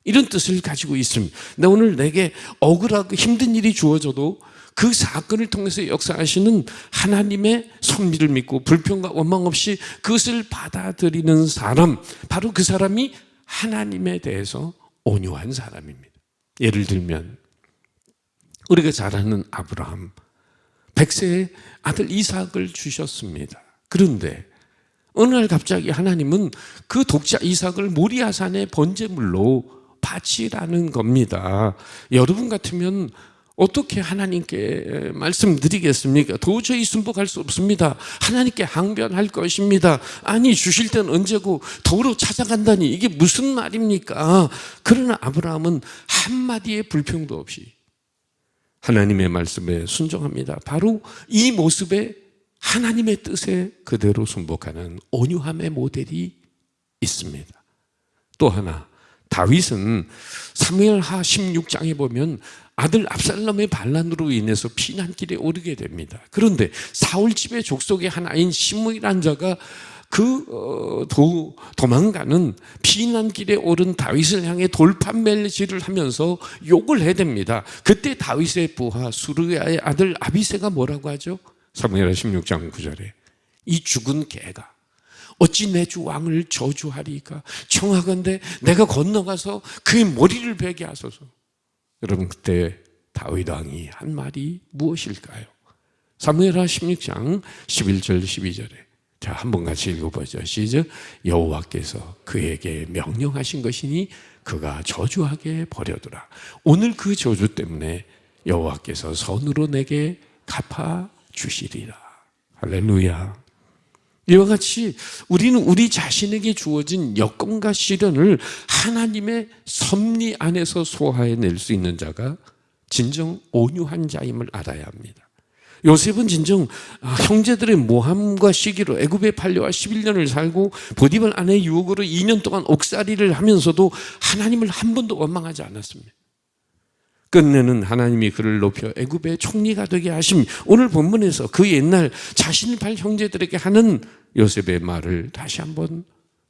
이런 뜻을 가지고 있습니다. 근데 오늘 내게 억울하고 힘든 일이 주어져도 그 사건을 통해서 역사하시는 하나님의 섭리를 믿고 불평과 원망 없이 그것을 받아들이는 사람, 바로 그 사람이 하나님에 대해서 온유한 사람입니다. 예를 들면 우리가 잘 아는 아브라함, 100세의 아들 이삭을 주셨습니다. 그런데 어느 날 갑자기 하나님은 그 독자 이삭을 모리아산의 번제물로 바치라는 겁니다. 여러분 같으면 어떻게 하나님께 말씀드리겠습니까? 도저히 순복할 수 없습니다. 하나님께 항변할 것입니다. 아니, 주실 때는 언제고 도로 찾아간다니 이게 무슨 말입니까? 그러나 아브라함은 한마디의 불평도 없이 하나님의 말씀에 순종합니다. 바로 이 모습에 하나님의 뜻에 그대로 순복하는 온유함의 모델이 있습니다. 또 하나, 다윗은 사무엘하 16장에 보면 아들 압살롬의 반란으로 인해서 피난길에 오르게 됩니다. 그런데 사울 집의 족속의 하나인 시므이라는 자가 도망가는 피난길에 오른 다윗을 향해 돌판매질을 하면서 욕을 해댑니다. 그때 다윗의 부하 수르야의 아들 아비새가 뭐라고 하죠? 사무엘하 16장 9절에 이 죽은 개가 어찌 내 주 왕을 저주하리까? 청하건대 내가 건너가서 그의 머리를 베게 하소서. 여러분, 그때 다윗 왕이 한 말이 무엇일까요? 사무엘하 16장 11절 12절에 자, 한번 같이 읽어보죠. 시작. 여호와께서 그에게 명령하신 것이니 그가 저주하게 버려두라. 오늘 그 저주 때문에 여호와께서 선으로 내게 갚아 주시리라. 할렐루야. 이와 같이 우리는 우리 자신에게 주어진 여건과 시련을 하나님의 섭리 안에서 소화해낼 수 있는 자가 진정 온유한 자임을 알아야 합니다. 요셉은 진정 형제들의 모함과 시기로 애굽에 팔려와 11년을 살고 보디발 아내의 유혹으로 2년 동안 옥살이를 하면서도 하나님을 한 번도 원망하지 않았습니다. 끝내는 하나님이 그를 높여 애굽의 총리가 되게 하심. 오늘 본문에서 그 옛날 자신을 팔 형제들에게 하는 요셉의 말을 다시 한번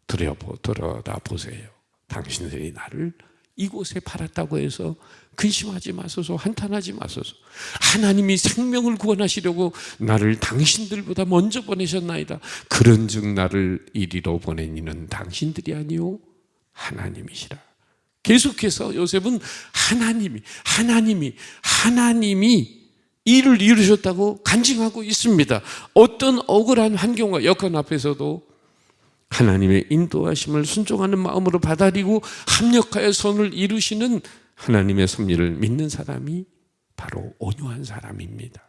들여다보세요. 당신들이 나를 이곳에 팔았다고 해서 근심하지 마소서, 한탄하지 마소서. 하나님이 생명을 구원하시려고 나를 당신들보다 먼저 보내셨나이다. 그런즉 나를 이리로 보낸 이는 당신들이 아니요 하나님이시라. 계속해서 요셉은 하나님이 일을 이루셨다고 간증하고 있습니다. 어떤 억울한 환경과 여건 앞에서도 하나님의 인도하심을 순종하는 마음으로 받아들이고 합력하여 선을 이루시는 하나님의 섭리를 믿는 사람이 바로 온유한 사람입니다.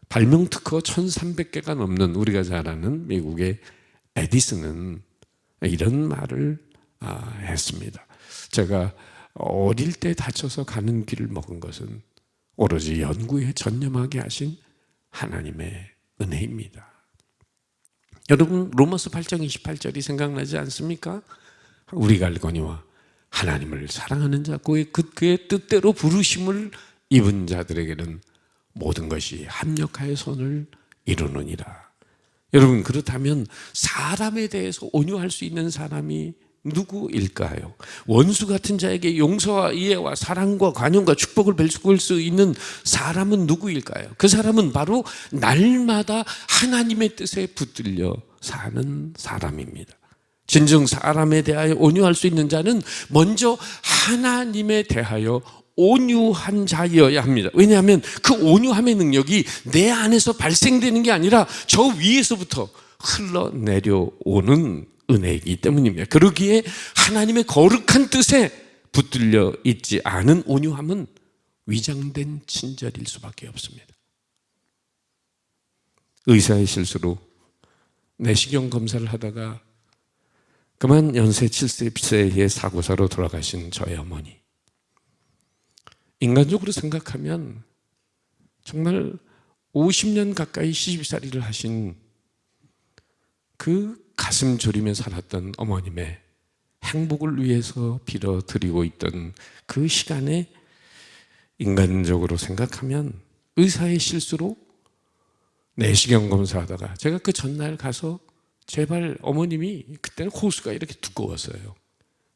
발명 특허 1300개가 넘는 우리가 잘 아는 미국의 에디슨은 이런 말을 했습니다. 제가 어릴 때 다쳐서 가는 길을 먹은 것은 오로지 연구에 전념하게 하신 하나님의 은혜입니다. 여러분, 로마서 8장 28절이 생각나지 않습니까? 우리가 알거니와 하나님을 사랑하는 자 그의 뜻대로 부르심을 입은 자들에게는 모든 것이 합력하여 선을 이루느니라. 여러분, 그렇다면 사람에 대해서 온유할 수 있는 사람이 누구일까요? 원수 같은 자에게 용서와 이해와 사랑과 관용과 축복을 베풀 수 있는 사람은 누구일까요? 그 사람은 바로 날마다 하나님의 뜻에 붙들려 사는 사람입니다. 진정 사람에 대하여 온유할 수 있는 자는 먼저 하나님에 대하여 온유한 자여야 합니다. 왜냐하면 그 온유함의 능력이 내 안에서 발생되는 게 아니라 저 위에서부터 흘러내려오는 은혜이기 때문입니다. 그러기에 하나님의 거룩한 뜻에 붙들려 있지 않은 온유함은 위장된 친절일 수밖에 없습니다. 의사의 실수로 내시경 검사를 하다가 그만 연세 70세의 사고사로 돌아가신 저희 어머니, 인간적으로 생각하면 정말 50년 가까이 시집살이를 하신 그 가슴 졸이며 살았던 어머님의 행복을 위해서 빌어드리고 있던 그 시간에 인간적으로 생각하면 의사의 실수로 내시경 검사하다가 제가 그 전날 가서 제발 어머님이 그때는 호수가 이렇게 두꺼웠어요.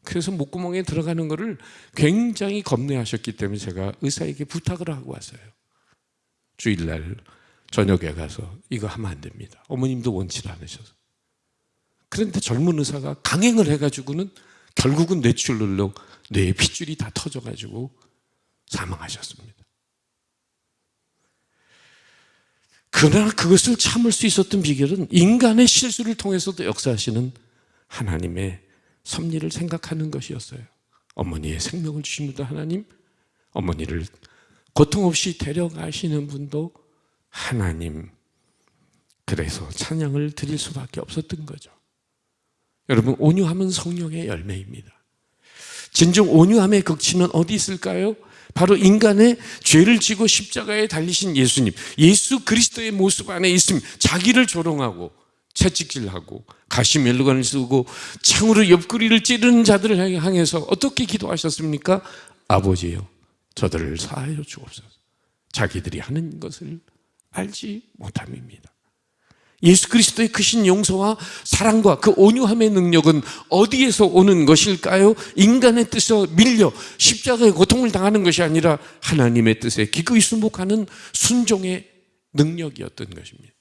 그래서 목구멍에 들어가는 거를 굉장히 겁내하셨기 때문에 제가 의사에게 부탁을 하고 왔어요. 주일날 저녁에 가서 이거 하면 안 됩니다. 어머님도 원치 않으셔서. 그런데 젊은 의사가 강행을 해가지고는 결국은 뇌출혈로 뇌에 핏줄이 다 터져가지고 사망하셨습니다. 그러나 그것을 참을 수 있었던 비결은 인간의 실수를 통해서도 역사하시는 하나님의 섭리를 생각하는 것이었어요. 어머니의 생명을 주신 분도 하나님, 어머니를 고통 없이 데려가시는 분도 하나님. 그래서 찬양을 드릴 수밖에 없었던 거죠. 여러분, 온유함은 성령의 열매입니다. 진정 온유함의 극치는 어디 있을까요? 바로 인간의 죄를 지고 십자가에 달리신 예수님, 예수 그리스도의 모습 안에 있습니다. 자기를 조롱하고 채찍질하고 가시멜로관을 쓰고 창으로 옆구리를 찌르는 자들을 향해서 어떻게 기도하셨습니까? 아버지요, 저들을 사하여 주옵소서. 자기들이 하는 것을 알지 못함입니다. 예수 그리스도의 크신 용서와 사랑과 그 온유함의 능력은 어디에서 오는 것일까요? 인간의 뜻에 밀려 십자가의 고통을 당하는 것이 아니라 하나님의 뜻에 기꺼이 순복하는 순종의 능력이었던 것입니다.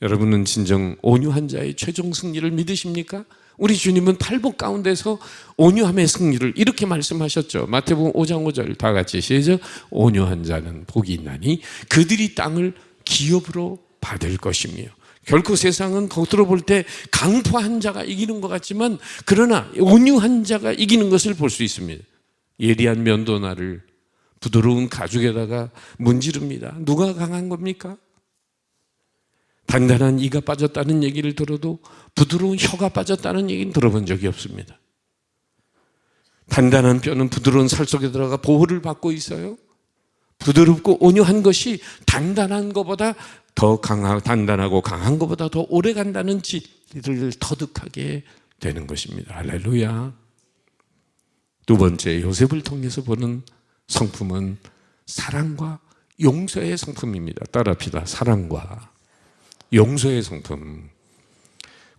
여러분은 진정 온유한 자의 최종 승리를 믿으십니까? 우리 주님은 팔복 가운데서 온유함의 승리를 이렇게 말씀하셨죠. 마태복음 5장 5절 다 같이 시작. 온유한 자는 복이 있나니 그들이 땅을 기업으로 받을 것이며. 결코 세상은 겉으로 볼 때 강포한 자가 이기는 것 같지만 그러나 온유한 자가 이기는 것을 볼 수 있습니다. 예리한 면도날을 부드러운 가죽에다가 문지릅니다. 누가 강한 겁니까? 단단한 이가 빠졌다는 얘기를 들어도 부드러운 혀가 빠졌다는 얘기는 들어본 적이 없습니다. 단단한 뼈는 부드러운 살 속에 들어가 보호를 받고 있어요. 부드럽고 온유한 것이 단단한 것보다 더 강하고 단단하고 강한 것보다 더 오래 간다는 진리를 터득하게 되는 것입니다. 할렐루야. 두 번째, 요셉을 통해서 보는 성품은 사랑과 용서의 성품입니다. 따라합시다. 사랑과 용서의 성품.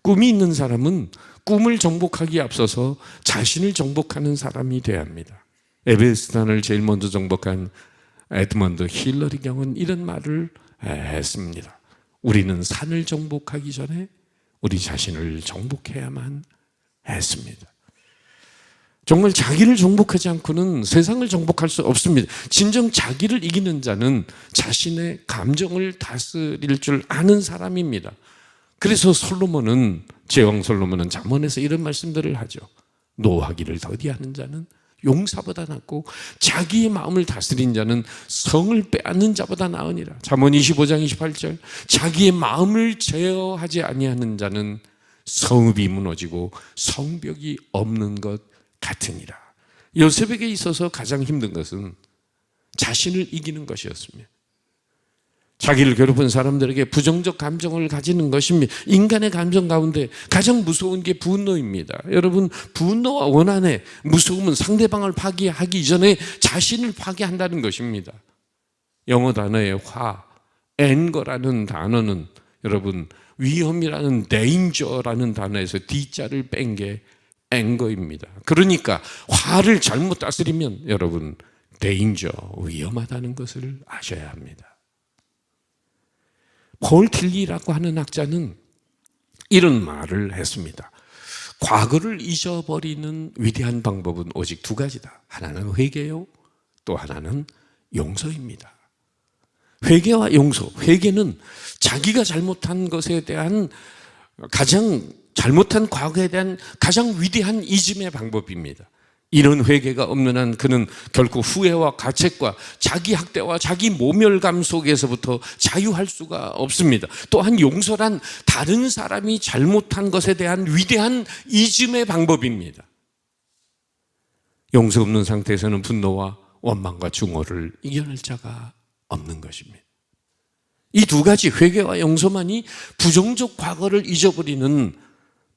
꿈이 있는 사람은 꿈을 정복하기에 앞서서 자신을 정복하는 사람이 되어야 합니다. 에베스탄을 제일 먼저 정복한 에드먼드 힐러리 경은 이런 말을 했습니다. 우리는 산을 정복하기 전에 우리 자신을 정복해야만 했습니다. 정말 자기를 정복하지 않고는 세상을 정복할 수 없습니다. 진정 자기를 이기는 자는 자신의 감정을 다스릴 줄 아는 사람입니다. 그래서 제왕 솔로몬은 잠언에서 이런 말씀들을 하죠. 노하기를 더디하는 자는 용사보다 낫고 자기의 마음을 다스린 자는 성을 빼앗는 자보다 나으니라. 잠언 25장 28절. 자기의 마음을 제어하지 아니하는 자는 성읍이 무너지고 성벽이 없는 것 같으니라. 요셉에게 있어서 가장 힘든 것은 자신을 이기는 것이었습니다. 자기를 괴롭힌 사람들에게 부정적 감정을 가지는 것입니다. 인간의 감정 가운데 가장 무서운 게 분노입니다. 여러분, 분노와 원한의 무서움은 상대방을 파괴하기 전에 자신을 파괴한다는 것입니다. 영어 단어의 anger라는 단어는 여러분 위험이라는 danger라는 단어에서 D자를 뺀 게 anger입니다. 그러니까 화를 잘못 다스리면 여러분 danger, 위험하다는 것을 아셔야 합니다. 폴 틸리라고 하는 학자는 이런 말을 했습니다. 과거를 잊어버리는 위대한 방법은 오직 두 가지다. 하나는 회개요, 또 하나는 용서입니다. 회개와 용서. 회개는 자기가 잘못한 것에 대한 잘못한 과거에 대한 가장 위대한 잊음의 방법입니다. 이런 회개가 없는 한 그는 결코 후회와 가책과 자기 학대와 자기 모멸감 속에서부터 자유할 수가 없습니다. 또한 용서란 다른 사람이 잘못한 것에 대한 위대한 잊음의 방법입니다. 용서 없는 상태에서는 분노와 원망과 증오를 이겨낼 자가 없는 것입니다. 이 두 가지 회개와 용서만이 부정적 과거를 잊어버리는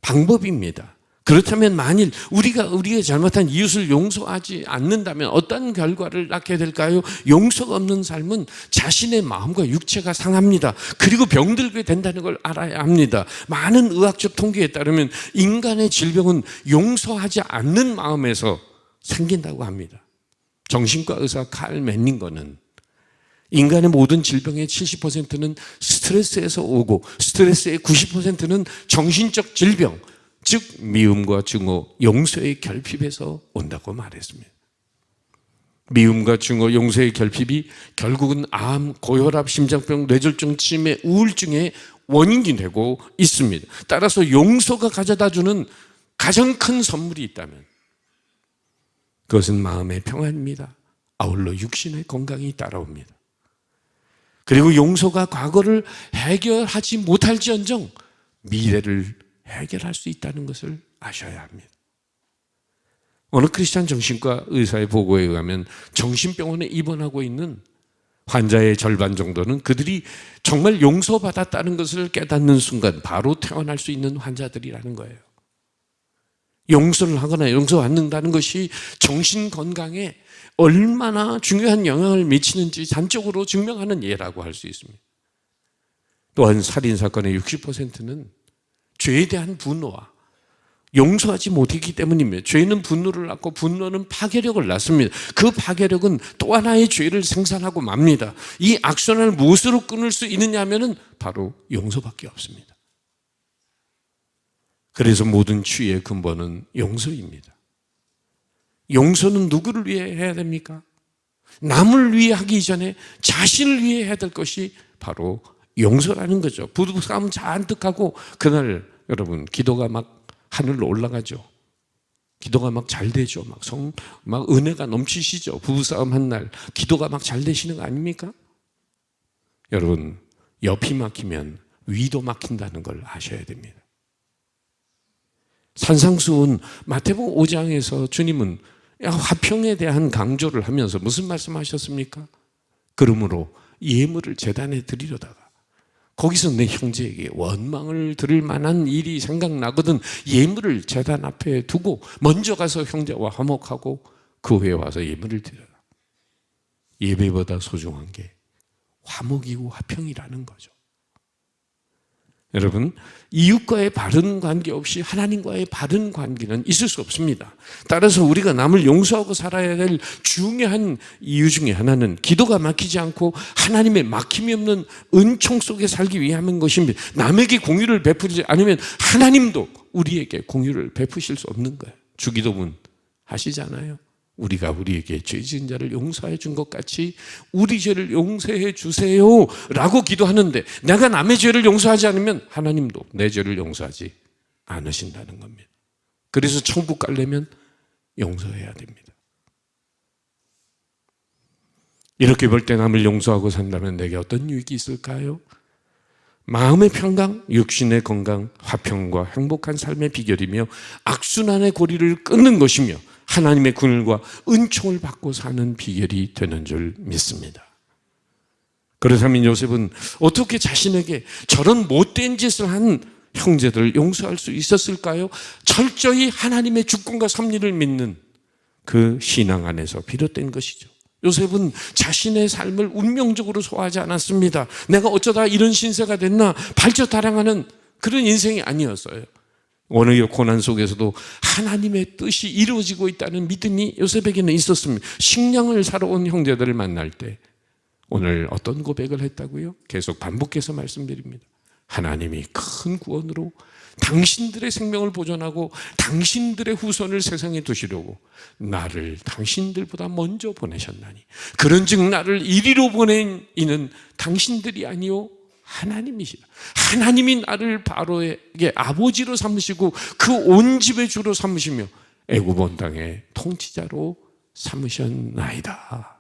방법입니다. 그렇다면 만일 우리가 잘못한 이웃을 용서하지 않는다면 어떤 결과를 낳게 될까요? 용서가 없는 삶은 자신의 마음과 육체가 상합니다. 그리고 병들게 된다는 걸 알아야 합니다. 많은 의학적 통계에 따르면 인간의 질병은 용서하지 않는 마음에서 생긴다고 합니다. 정신과 의사 칼 맨닝거는 인간의 모든 질병의 70%는 스트레스에서 오고 스트레스의 90%는 정신적 질병, 즉 미움과 증오, 용서의 결핍에서 온다고 말했습니다. 미움과 증오, 용서의 결핍이 결국은 암, 고혈압, 심장병, 뇌졸중, 치매, 우울증의 원인이 되고 있습니다. 따라서 용서가 가져다주는 가장 큰 선물이 있다면 그것은 마음의 평안입니다. 아울러 육신의 건강이 따라옵니다. 그리고 용서가 과거를 해결하지 못할지언정 미래를 해결할 수 있다는 것을 아셔야 합니다. 어느 크리스찬 정신과 의사의 보고에 의하면 정신병원에 입원하고 있는 환자의 절반 정도는 그들이 정말 용서받았다는 것을 깨닫는 순간 바로 퇴원할 수 있는 환자들이라는 거예요. 용서를 하거나 용서받는다는 것이 정신 건강에 얼마나 중요한 영향을 미치는지 단적으로 증명하는 예라고 할 수 있습니다. 또한 살인사건의 60%는 죄에 대한 분노와 용서하지 못했기 때문입니다. 죄는 분노를 낳고 분노는 파괴력을 낳습니다. 그 파괴력은 또 하나의 죄를 생산하고 맙니다. 이 악순환을 무엇으로 끊을 수 있느냐 하면은 바로 용서밖에 없습니다. 그래서 모든 치유의 근본은 용서입니다. 용서는 누구를 위해 해야 됩니까? 남을 위해 하기 전에 자신을 위해 해야 될 것이 바로 용서라는 거죠. 부부싸움 잔뜩 하고 그날 여러분 기도가 막 하늘로 올라가죠. 기도가 막 잘 되죠. 막 은혜가 넘치시죠. 부부싸움 한 날 기도가 막 잘 되시는 거 아닙니까? 여러분 옆이 막히면 위도 막힌다는 걸 아셔야 됩니다. 산상수훈 마태복음 5장에서 주님은 화평에 대한 강조를 하면서 무슨 말씀하셨습니까? 그러므로 예물을 제단에 드리려다가 거기서 내 형제에게 원망을 들을 만한 일이 생각나거든 예물을 제단 앞에 두고 먼저 가서 형제와 화목하고 그 후에 와서 예물을 드려라. 예배보다 소중한 게 화목이고 화평이라는 거죠. 여러분, 이웃과의 바른 관계 없이 하나님과의 바른 관계는 있을 수 없습니다. 따라서 우리가 남을 용서하고 살아야 될 중요한 이유 중에 하나는 기도가 막히지 않고 하나님의 막힘이 없는 은총 속에 살기 위함인 것입니다. 남에게 공유를 베푸지 않으면 하나님도 우리에게 공유를 베푸실 수 없는 거예요. 주기도문 하시잖아요. 우리가 우리에게 죄 지은 자를 용서해 준 것 같이 우리 죄를 용서해 주세요 라고 기도하는데 내가 남의 죄를 용서하지 않으면 하나님도 내 죄를 용서하지 않으신다는 겁니다. 그래서 천국 가려면 용서해야 됩니다. 이렇게 볼 때 남을 용서하고 산다면 내게 어떤 유익이 있을까요? 마음의 평강, 육신의 건강, 화평과 행복한 삶의 비결이며 악순환의 고리를 끊는 것이며 하나님의 긍휼과 은총을 받고 사는 비결이 되는 줄 믿습니다. 그렇다면 요셉은 어떻게 자신에게 저런 못된 짓을 한 형제들을 용서할 수 있었을까요? 철저히 하나님의 주권과 섭리를 믿는 그 신앙 안에서 비롯된 것이죠. 요셉은 자신의 삶을 운명적으로 소화하지 않았습니다. 내가 어쩌다 이런 신세가 됐나 발전타령하는 그런 인생이 아니었어요. 어느 고난 속에서도 하나님의 뜻이 이루어지고 있다는 믿음이 요셉에게는 있었습니다. 식량을 사러 온 형제들을 만날 때 오늘 어떤 고백을 했다고요? 계속 반복해서 말씀드립니다. 하나님이 큰 구원으로 당신들의 생명을 보존하고 당신들의 후손을 세상에 두시려고 나를 당신들보다 먼저 보내셨나니 그런즉 나를 이리로 보낸 이는 당신들이 아니요 하나님이시라. 하나님이 나를 바로에게 아버지로 삼으시고 그 온 집의 주로 삼으시며 애굽 온 땅의 통치자로 삼으셨나이다.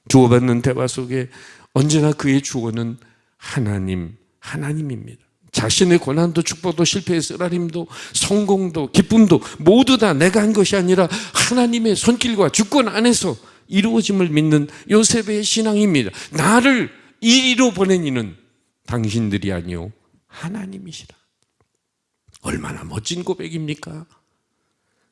주고받는 대화 속에 언제나 그의 주어는 하나님입니다. 자신의 고난도 축복도 실패의 쓰라림도 성공도 기쁨도 모두 다 내가 한 것이 아니라 하나님의 손길과 주권 안에서 이루어짐을 믿는 요셉의 신앙입니다. 나를 이리로 보낸 이는 당신들이 아니요 하나님이시라. 얼마나 멋진 고백입니까?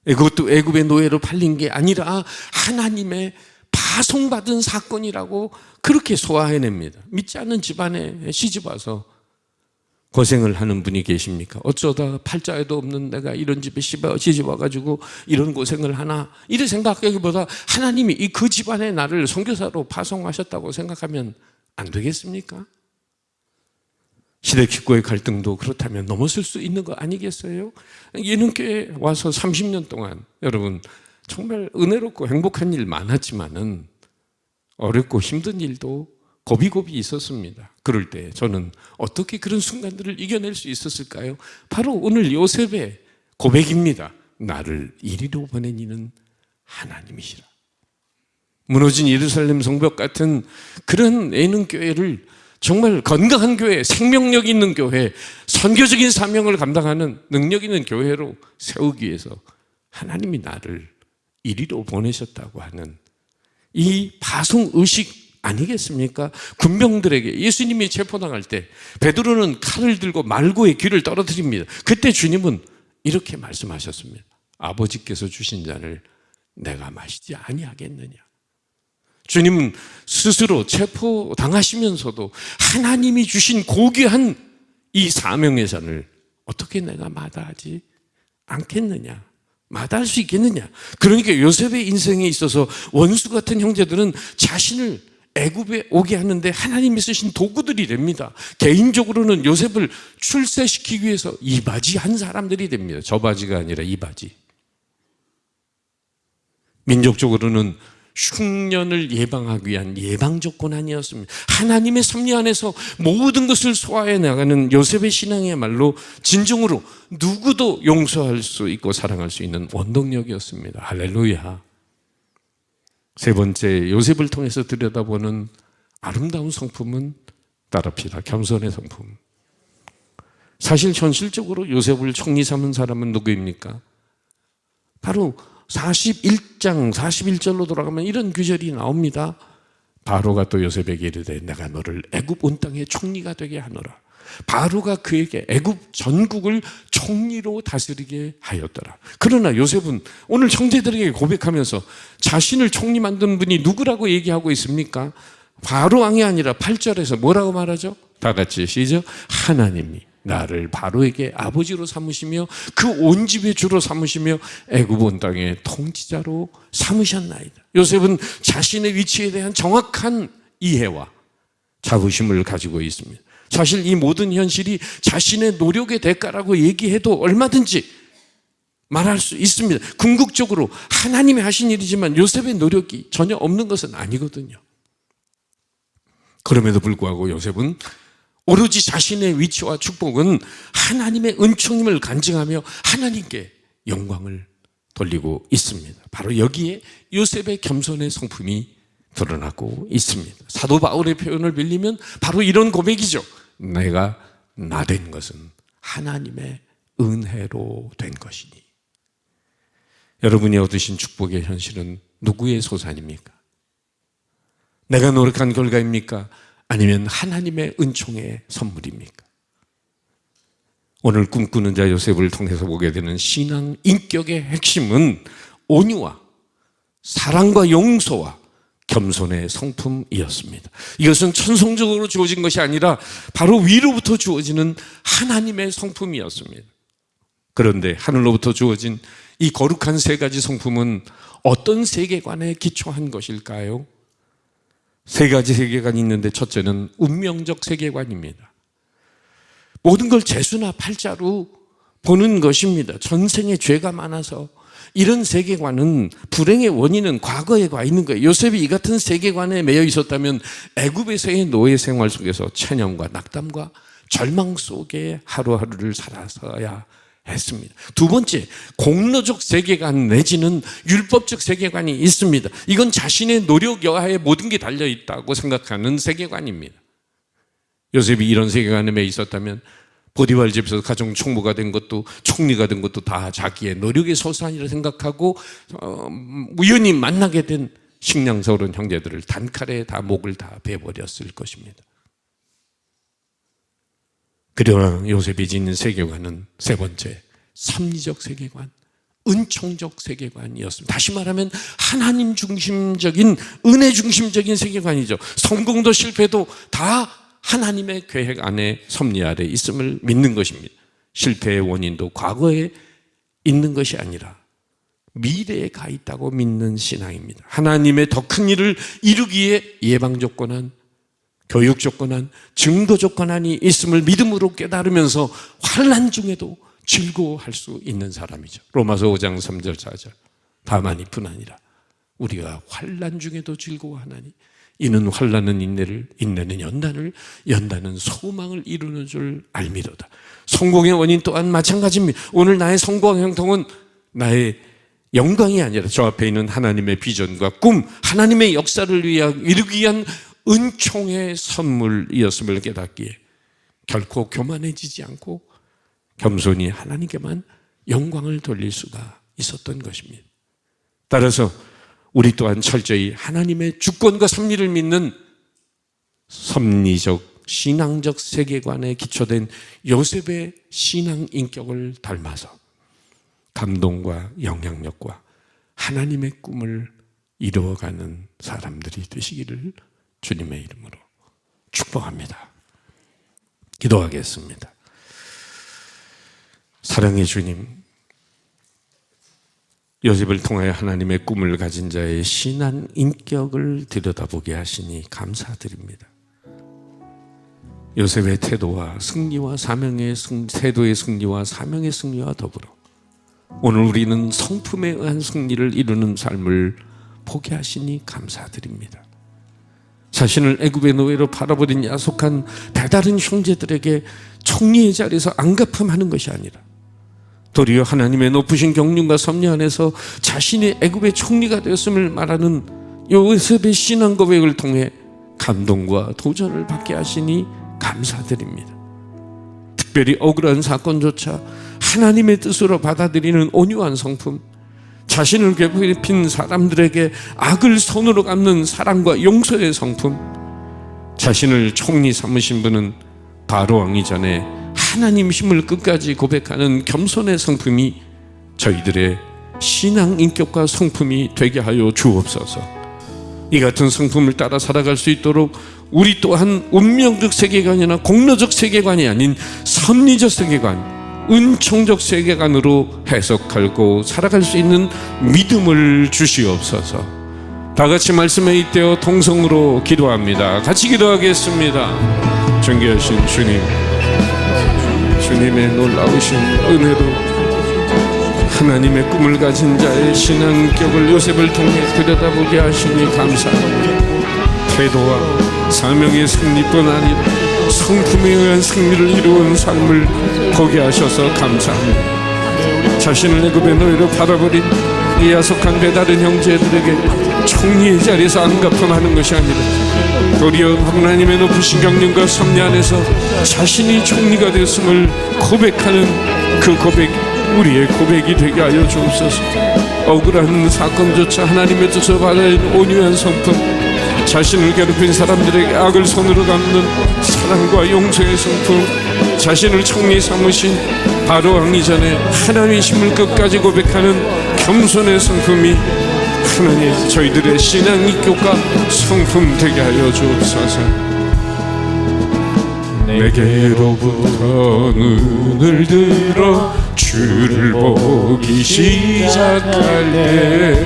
그것도 애굽의 노예로 팔린 게 아니라 하나님의 파송받은 사건이라고 그렇게 소화해냅니다. 믿지 않는 집안에 시집와서 고생을 하는 분이 계십니까? 어쩌다 팔자에도 없는 내가 이런 집에 시집 와가지고 이런 고생을 하나 이렇게 생각하기보다 하나님이 이 그 집안에 나를 선교사로 파송하셨다고 생각하면 안 되겠습니까? 시댁 식구의 갈등도 그렇다면 넘어설 수 있는 거 아니겠어요? 예능교회 와서 30년 동안 여러분 정말 은혜롭고 행복한 일 많았지만은 어렵고 힘든 일도 고비고비 있었습니다. 그럴 때 저는 어떻게 그런 순간들을 이겨낼 수 있었을까요? 바로 오늘 요셉의 고백입니다. 나를 이리로 보낸 이는 하나님이시라. 무너진 예루살렘 성벽 같은 그런 예능교회를 정말 건강한 교회, 생명력 있는 교회, 선교적인 사명을 감당하는 능력 있는 교회로 세우기 위해서 하나님이 나를 이리로 보내셨다고 하는 이 파송의식 아니겠습니까? 군병들에게 예수님이 체포당할 때 베드로는 칼을 들고 말고의 귀를 떨어뜨립니다. 그때 주님은 이렇게 말씀하셨습니다. 아버지께서 주신 잔을 내가 마시지 아니하겠느냐. 주님은 스스로 체포당하시면서도 하나님이 주신 고귀한 이 사명의 잔을 어떻게 내가 마다하지 않겠느냐, 마다할 수 있겠느냐. 그러니까 요셉의 인생에 있어서 원수 같은 형제들은 자신을 애굽에 오게 하는데 하나님이 쓰신 도구들이 됩니다. 개인적으로는 요셉을 출세시키기 위해서 이바지한 사람들이 됩니다. 저 바지가 아니라 이바지. 민족적으로는 흉년을 예방하기 위한 예방적 고난이었습니다. 하나님의 섭리 안에서 모든 것을 소화해 나가는 요셉의 신앙이야말로 진정으로 누구도 용서할 수 있고 사랑할 수 있는 원동력이었습니다. 할렐루야. 세 번째, 요셉을 통해서 들여다보는 아름다운 성품은 따릅시다. 겸손의 성품. 사실 현실적으로 요셉을 총리 삼은 사람은 누구입니까? 바로 41장 41절로 돌아가면 이런 규절이 나옵니다. 바로가 또 요셉에게 이르되 내가 너를 애굽 온 땅의 총리가 되게 하노라. 바로가 그에게 애굽 전국을 총리로 다스리게 하였더라. 그러나 요셉은 오늘 형제들에게 고백하면서 자신을 총리 만든 분이 누구라고 얘기하고 있습니까? 바로 왕이 아니라 8절에서 뭐라고 말하죠? 다 같이 시작. 하나님이 나를 바로에게 아버지로 삼으시며 그 온 집의 주로 삼으시며 애굽 온 땅의 통치자로 삼으셨나이다. 요셉은 자신의 위치에 대한 정확한 이해와 자부심을 가지고 있습니다. 사실 이 모든 현실이 자신의 노력의 대가라고 얘기해도 얼마든지 말할 수 있습니다. 궁극적으로 하나님이 하신 일이지만 요셉의 노력이 전혀 없는 것은 아니거든요. 그럼에도 불구하고 요셉은 오로지 자신의 위치와 축복은 하나님의 은총임을 간증하며 하나님께 영광을 돌리고 있습니다. 바로 여기에 요셉의 겸손의 성품이 드러나고 있습니다. 사도 바울의 표현을 빌리면 바로 이런 고백이죠. 내가 나된 것은 하나님의 은혜로 된 것이니. 여러분이 얻으신 축복의 현실은 누구의 소산입니까? 내가 노력한 결과입니까? 아니면 하나님의 은총의 선물입니까? 오늘 꿈꾸는 자 요셉을 통해서 보게 되는 신앙 인격의 핵심은 온유와 사랑과 용서와 겸손의 성품이었습니다. 이것은 천성적으로 주어진 것이 아니라 바로 위로부터 주어지는 하나님의 성품이었습니다. 그런데 하늘로부터 주어진 이 거룩한 세 가지 성품은 어떤 세계관에 기초한 것일까요? 세 가지 세계관이 있는데 첫째는 운명적 세계관입니다. 모든 걸 재수나 팔자로 보는 것입니다. 전생에 죄가 많아서 이런 세계관은 불행의 원인은 과거에 가 있는 거예요. 요셉이 이 같은 세계관에 매여 있었다면 애굽에서의 노예 생활 속에서 체념과 낙담과 절망 속에 하루하루를 살아서야 했습니다. 두 번째, 공로적 세계관 내지는 율법적 세계관이 있습니다. 이건 자신의 노력 여하에 모든 게 달려있다고 생각하는 세계관입니다. 요셉이 이런 세계관에 매여 있었다면 보디발 집에서 가정 총무가 된 것도 총리가 된 것도 다 자기의 노력의 소산이라 생각하고 우연히 만나게 된 식량서른 형제들을 단칼에 다 목을 다 베버렸을 것입니다. 그러나 요셉이 지닌 세계관은 세 번째, 섭리적 세계관, 은총적 세계관이었습니다. 다시 말하면 하나님 중심적인, 은혜 중심적인 세계관이죠. 성공도 실패도 다 하나님의 계획 안에 섭리 아래 있음을 믿는 것입니다. 실패의 원인도 과거에 있는 것이 아니라 미래에 가 있다고 믿는 신앙입니다. 하나님의 더 큰 일을 이루기에 예방적 권한, 교육적 권한, 증거적 권한이 있음을 믿음으로 깨달으면서 환난 중에도 즐거워할 수 있는 사람이죠. 로마서 5장 3절 4절. 다만 이뿐 아니라 우리가 환난 중에도 즐거워하나니 이는 환난은 인내를, 인내는 연단을, 연단은 소망을 이루는 줄 알미로다. 성공의 원인 또한 마찬가지입니다. 오늘 나의 성공 형통은 나의 영광이 아니라 저 앞에 있는 하나님의 비전과 꿈, 하나님의 역사를 이루기 위한 은총의 선물이었음을 깨닫기에 결코 교만해지지 않고 겸손히 하나님께만 영광을 돌릴 수가 있었던 것입니다. 따라서 우리 또한 철저히 하나님의 주권과 섭리를 믿는 섭리적 신앙적 세계관에 기초된 요셉의 신앙 인격을 닮아서 감동과 영향력과 하나님의 꿈을 이루어가는 사람들이 되시기를 주님의 이름으로 축복합니다. 기도하겠습니다. 사랑의 주님, 요셉을 통하여 하나님의 꿈을 가진 자의 신앙 인격을 들여다보게 하시니 감사드립니다. 요셉의 태도와 승리와 사명의 태도의 승리와 사명의 승리와 더불어 오늘 우리는 성품에 의한 승리를 이루는 삶을 보게 하시니 감사드립니다. 자신을 애굽의 노예로 팔아버린 야속한 배다른 형제들에게 총리의 자리에서 안가품하는 것이 아니라 도리어 하나님의 높으신 경륜과 섭리 안에서 자신이 애굽의 총리가 되었음을 말하는 요셉의 신앙 고백을 통해 감동과 도전을 받게 하시니 감사드립니다. 특별히 억울한 사건조차 하나님의 뜻으로 받아들이는 온유한 성품, 자신을 괴롭힌 사람들에게 악을 손으로 갚는 사랑과 용서의 성품, 자신을 총리 삼으신 분은 바로 왕이 전에 하나님 힘을 끝까지 고백하는 겸손의 성품이 저희들의 신앙 인격과 성품이 되게 하여 주옵소서. 이 같은 성품을 따라 살아갈 수 있도록 우리 또한 운명적 세계관이나 공로적 세계관이 아닌 섭리적 세계관, 은총적 세계관으로 해석하고 살아갈 수 있는 믿음을 주시옵소서. 다 같이 말씀에 잇대어 통성으로 기도합니다. 같이 기도하겠습니다. 존귀하신 주님, 주님의 놀라우신 은혜로 하나님의 꿈을 가진 자의 신앙격을 요셉을 통해 들여다보게 하시니 감사합니다. 태도와 사명의 승리뿐 아니라 성품에 의한 승리를 이루은 삶을 보게 하셔서 감사합니다. 자신을 애굽의 노예로 팔아버린 이 야속한 배다른 형제들에게 총리의 자리에서 안가품하는 것이 아니라 도리어 하나님의 높으신 경륜과 섭리 안에서 자신이 총리가 됐음을 고백하는 그 고백, 우리의 고백이 되게 하여 주옵소서. 억울한 사건조차 하나님의 뜻을 받아들이는 온유한 성품, 자신을 괴롭힌 사람들에게 악을 손으로 갚는 사랑과 용서의 성품, 자신을 총리 삼으신 바로 왕이 전에 하나님의 힘을 끝까지 고백하는 겸손의 성품이 하나님 저희들의 신앙 인격과 성품 되게 하여 주옵소서. 내게로부터 눈을 들어 주를 보기 시작할 때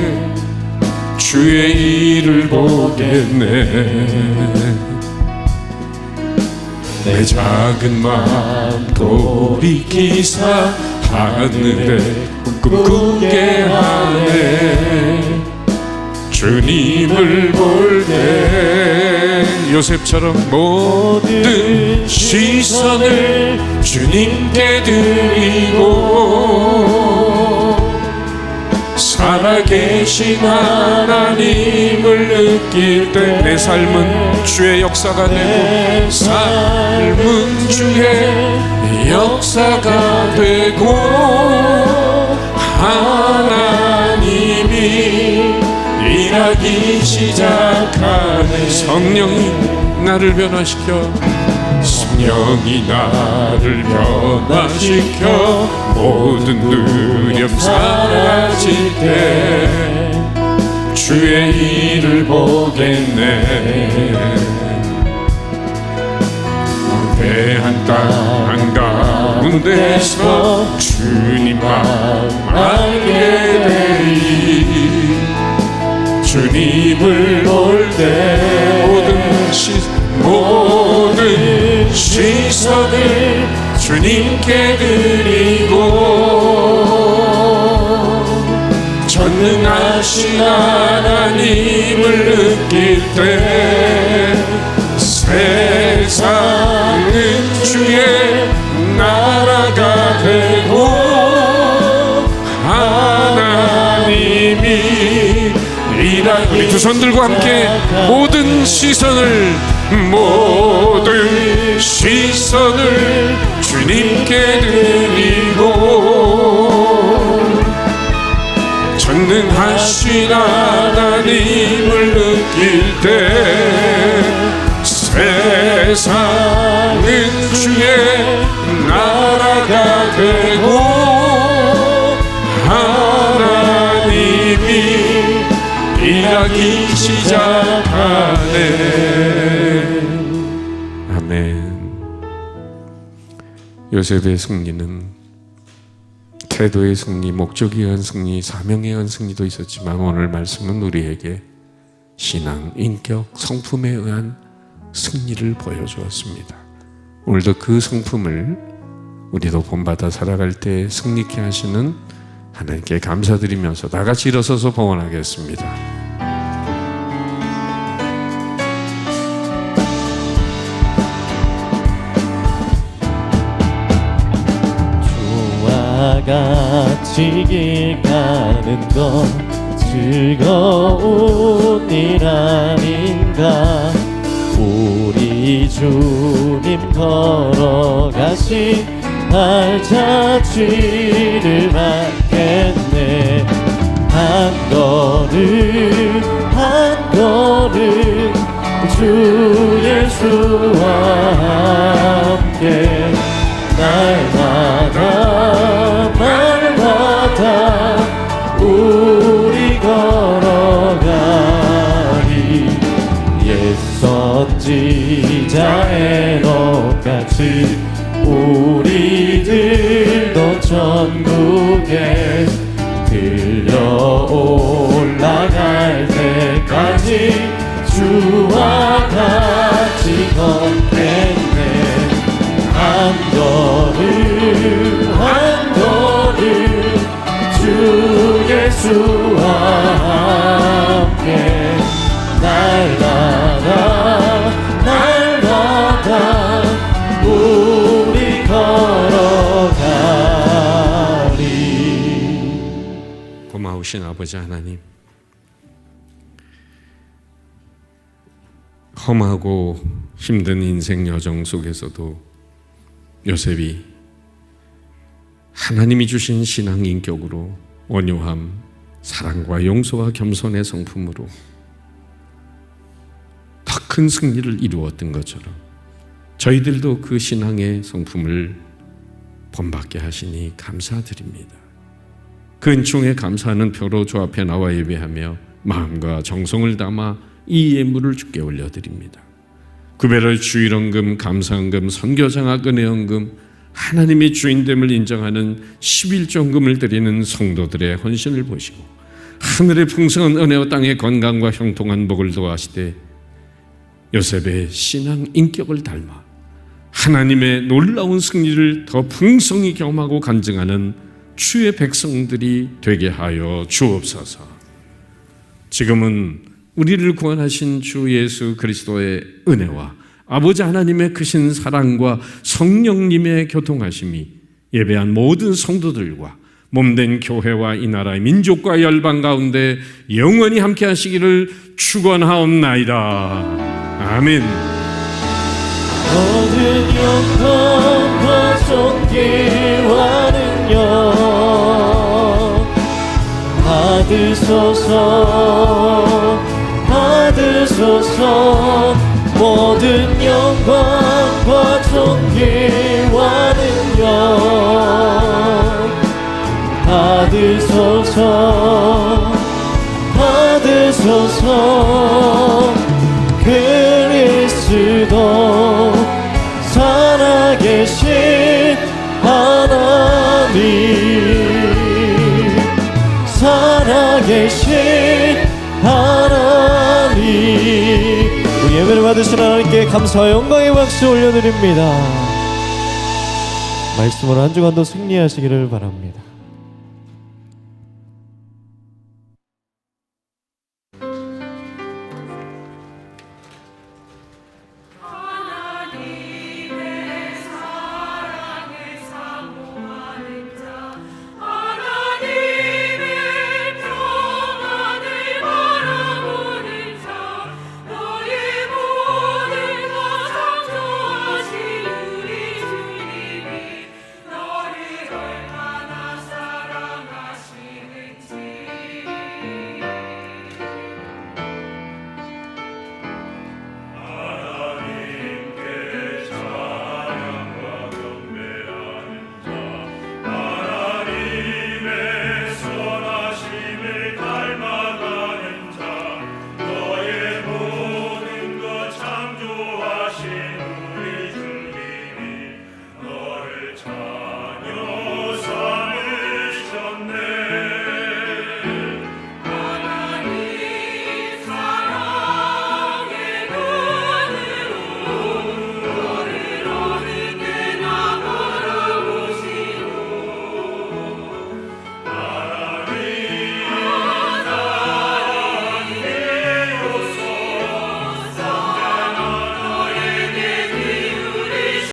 주의 일을 보겠네. 내 작은 마음 돌이키사 하늘에 꿈꾸게 하네. 주님을 볼 때 요셉처럼 모든 시선을 주님께 드리고 살아계신 하나님을 느낄 때 내 삶은 주의 역사가 되고 삶은 주의 역사가 되고 하나님이 일하기 시작하네. 성령이 나를 변화시켜, 성령이 나를 변화시켜 모든 두려움 사라질 때 주의 일을 보겠네. 대한 땅 가운데서 주님 마음 알게 되리. 주님을 볼 때 모든 시선을 주님께 드리고 전능하신 하나님을 느낄 때 세상은 주의 나라가 되고 하나님이 우리 두 손 들고 함께 모든 시선을 주님께 드리고 전능하신 하나님을 느낄 때 세상은 세상은 주의 나라가 되고 하나님이 일하기 시작하네. 아멘. 요셉의 승리는 태도의 승리, 목적에 의한 승리, 사명에 의한 승리도 있었지만 오늘 말씀은 우리에게 신앙, 인격, 성품에 의한 승리를 보여주었습니다. 오늘도 그 성품을 우리도 본받아 살아갈 때 승리케 하시는 하나님께 감사드리면서 다 같이 일어서서 봉헌하겠습니다. 주와 같이 길 가는 것 즐거운 일 아닌가. 우리 주님 걸어가신 발자취를 받겠네. 한 걸음 한 걸음 주 예수와 함께 날마다 날마다 우리 걸어가리. 옛 선지자의 넋같이 우리들도 천국에 들려 올라갈 때까지 주와 같이 걷겠네. 한 걸음 한 걸음 주 예수와 함께 날마다 날마다 우리 걸어가리. 고마우신 아버지 하나님, 험하고 힘든 인생 여정 속에서도 요셉이 하나님이 주신 신앙 인격으로 온유함, 사랑과 용서와 겸손의 성품으로 더 큰 승리를 이루었던 것처럼 저희들도 그 신앙의 성품을 본받게 하시니 감사드립니다. 그 은총에 감사하는 표로 주 앞에 나와 예배하며 마음과 정성을 담아 이 예물을 주께 올려드립니다. 구별할 주일헌금, 감사헌금, 선교장학 은혜헌금, 하나님의 주인됨을 인정하는 11조헌금을 드리는 성도들의 헌신을 보시고 하늘의 풍성한 은혜와 땅의 건강과 형통한 복을 도하시되 요셉의 신앙 인격을 닮아 하나님의 놀라운 승리를 더 풍성히 경험하고 간증하는 주의 백성들이 되게 하여 주옵소서. 지금은 우리를 구원하신 주 예수 그리스도의 은혜와 아버지 하나님의 크신 사랑과 성령님의 교통하심이 예배한 모든 성도들과 몸된 교회와 이 나라의 민족과 열방 가운데 영원히 함께 하시기를 축원하옵나이다. 아멘. 모든 영광과 존귀와 능력 받으소서 받으소서. 모든 영광과 존귀와 능력 받으소서 받으소서. 그리스도 살아계신 하나님 살아계신 하나님. 우리 예배를 받으신 하나님께 감사와 영광의 박수 올려드립니다. 말씀으로 한 주간도 승리하시기를 바랍니다.